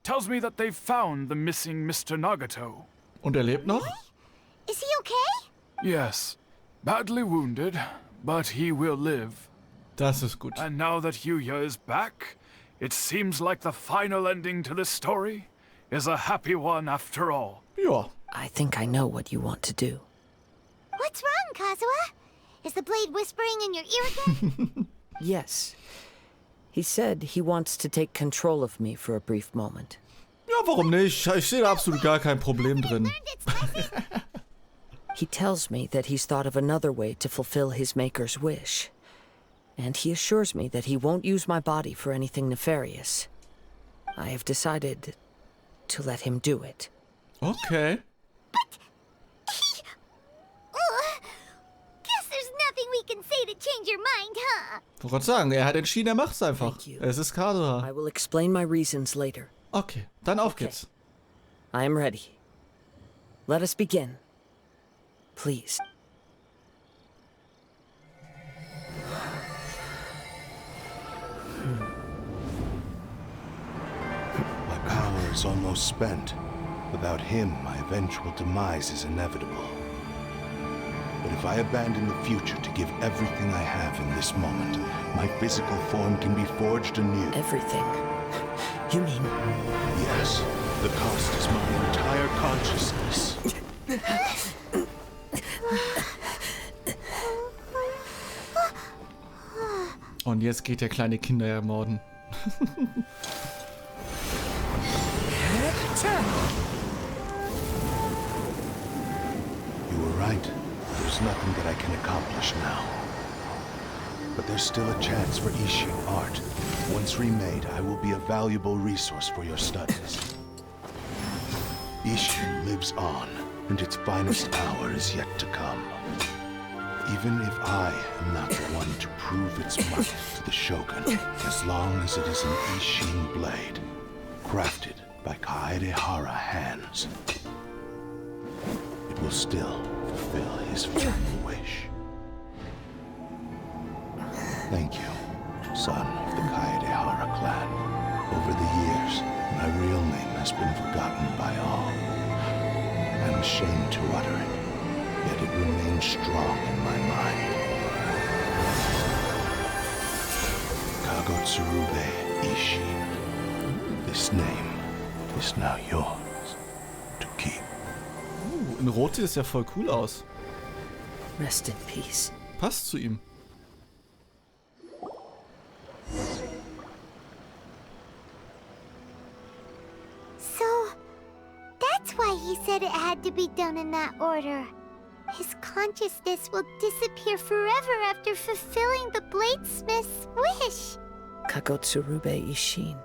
tells me that they've found the missing Mr. Nagato. Und er lebt noch? Is he okay? Yes. Badly wounded, but he will live. Das ist gut. And now that Yuya is back, it seems like the final ending to this story is a happy one after all. Ja. I think I know what you want to do. What's wrong, Kazuha? Is the blade whispering in your ear again? Yes. He said he wants to take control of me for a brief moment. Ja, warum nicht? Ich sehe da absolut gar kein Problem drin. He tells me that he's thought of another way to fulfill his maker's wish. And he assures me that he won't use my body for anything nefarious. I have decided to let him do it. Okay. Guess there's nothing we can say to change your mind, huh? Ich wollte gerade sagen, er hat entschieden, er macht's einfach. Thank you. Es ist Kazuha. I will explain my reasons later. Okay, dann auf geht's. I am ready. Let us begin. Please. My power is almost spent. Without him, my eventual demise is inevitable. But if I abandon the future to give everything I have in this moment, my physical form can be forged anew. Everything? You mean... Yes. The cost is my entire consciousness. Und jetzt geht der kleine Kinder ermorden. You were right. There's nothing that I can accomplish now. But there's still a chance for Ishin art. Once remade, I will be a valuable resource for your studies. Ishin lives on, and its finest hour is yet to come. Even if I am not the one to prove its might to the Shogun, as long as it is an Ishin blade, crafted by Kaedehara hands, it will still fulfill his final wish. Thank you, son of the Kaedehara clan. Over the years, my real name has been forgotten by all. I'm ashamed to utter it, yet it remains strong in my mind. Kagotsurube Ishin. This name is now yours to keep. In Rot sieht es ja voll cool aus. Rest in peace. Passt zu ihm. So, that's why he said it had to be done in that order. His consciousness will disappear forever after fulfilling the bladesmith's wish. Kagotsurube Ishin.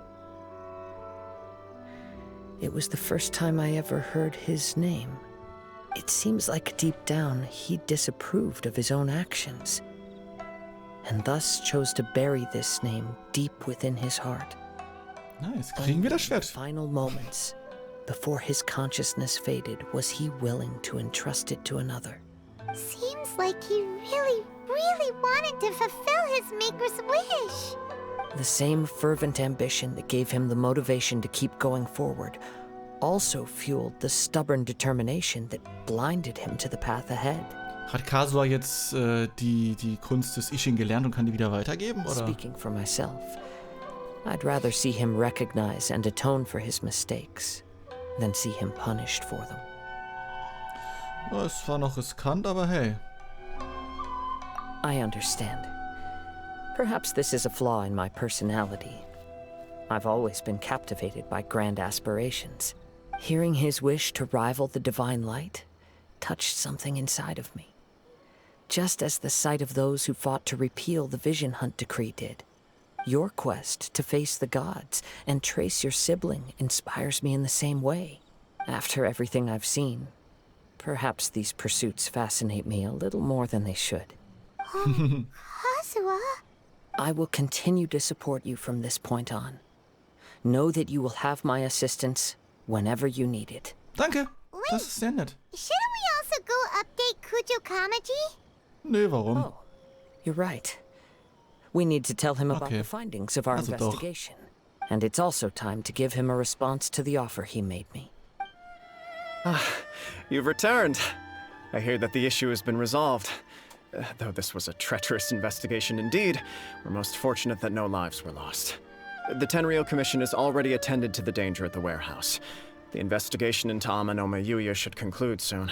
It was the first time I ever heard his name. It seems like deep down he disapproved of his own actions, and thus chose to bury this name deep within his heart. Nice, kriegen wir das In the Schwert. final moments, before his consciousness faded, was he willing to entrust it to another. Seems like he really, really wanted to fulfill his maker's wish. The same fervent ambition that gave him the motivation to keep going forward also fueled the stubborn determination that blinded him to the path ahead. Hat Kazuha jetzt die Kunst des Ishin gelernt und kann die wieder weitergeben, oder? Speaking for myself, I'd rather see him recognize and atone for his mistakes than see him punished for them. Ja, es war noch riskant, aber hey. I understand. Perhaps this is a flaw in my personality. I've always been captivated by grand aspirations. Hearing his wish to rival the divine light touched something inside of me, just as the sight of those who fought to repeal the Vision Hunt decree did. Your quest to face the gods and trace your sibling inspires me in the same way. After everything I've seen, perhaps these pursuits fascinate me a little more than they should. Kazuha? I will continue to support you from this point on. Know that you will have my assistance whenever you need it. Danke, das ist sehr nett. Shouldn't we also go update Kujo Kamaji? Nee, warum? Oh, you're right. We need to tell him about Okay. the findings of our Also doch. investigation. And it's also time to give him a response to the offer he made me. You've returned. I hear that the issue has been resolved. Though this was a treacherous investigation indeed, we're most fortunate that no lives were lost. The Tenryou Commission has already attended to the danger at the warehouse. The investigation into Amanome Yuya should conclude soon.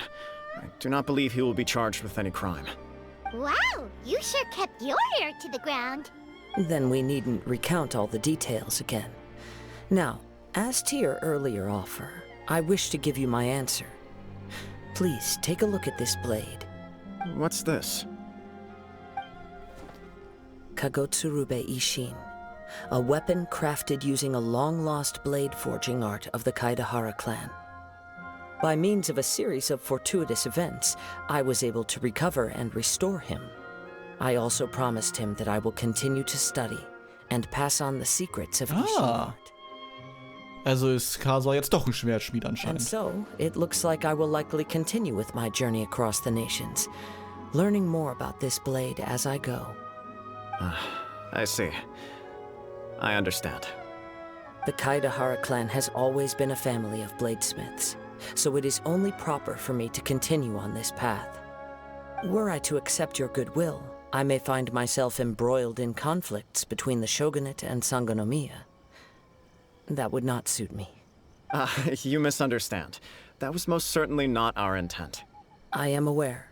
I do not believe he will be charged with any crime. Wow, you sure kept your ear to the ground. Then we needn't recount all the details again. Now, as to your earlier offer, I wish to give you my answer. Please take a look at this blade. What's this? Kagotsurube Ishin, a weapon crafted using a long-lost blade forging art of the Kaidahara clan. By means of a series of fortuitous events, I was able to recover and restore him. I also promised him that I will continue to study and pass on the secrets of Ishin art. Also ist Kazuha jetzt doch ein Schwertschmied And anscheinend. so, it looks like I will likely continue with my journey across the nations, learning more about this blade as I go. I see. I understand. The Kaidahara clan has always been a family of bladesmiths, so it is only proper for me to continue on this path. Were I to accept your goodwill, I may find myself embroiled in conflicts between the shogunate and Sangonomiya. That would not suit me. You misunderstand. That was most certainly not our intent. I am aware,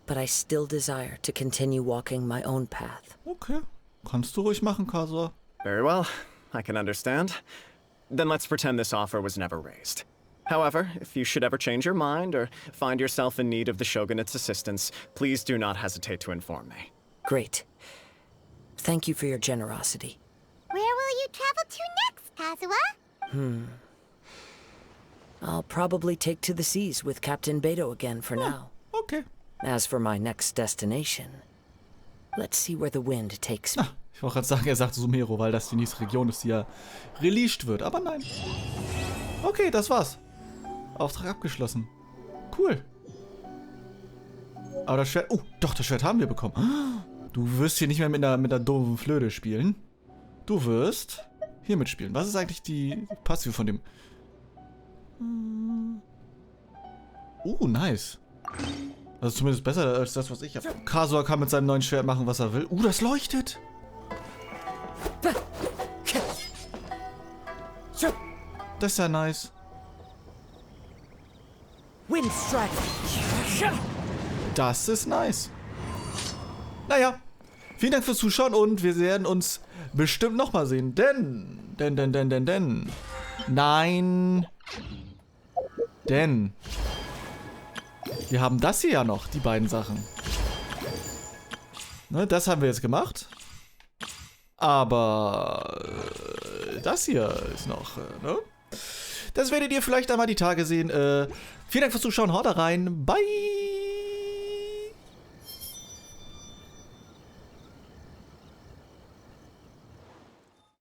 but I still desire to continue walking my own path. Okay, kannst du ruhig machen, Kazuha. Very well, I can understand. Then let's pretend this offer was never raised. However, if you should ever change your mind or find yourself in need of the Shogunate's assistance, please do not hesitate to inform me. Great. Thank you for your generosity. Where will you travel to next, Kazuha? I'll probably take to the seas with Captain Beto again for now. Okay. As for my next destination, let's see where the wind takes me. Ich wollte gerade sagen, er sagt Sumero, weil das die nächste Region ist, die ja released wird. Aber nein. Okay, das war's. Auftrag abgeschlossen. Cool. Aber das Schwert... Oh, doch, das Schwert haben wir bekommen. Du wirst hier nicht mehr mit einer doofen Flöte spielen. Du wirst hier mitspielen. Was ist eigentlich die Passive von dem... nice. Also zumindest besser als das, was ich habe. Kazuha kann mit seinem neuen Schwert machen, was er will. Das leuchtet. Das ist ja nice. Das ist nice. Naja, vielen Dank fürs Zuschauen und wir werden uns bestimmt nochmal sehen. Denn wir haben das hier ja noch, die beiden Sachen. Ne, das haben wir jetzt gemacht. Aber das hier ist noch, ne? Das werdet ihr vielleicht einmal die Tage sehen. Vielen Dank fürs Zuschauen. Haut da rein. Bye.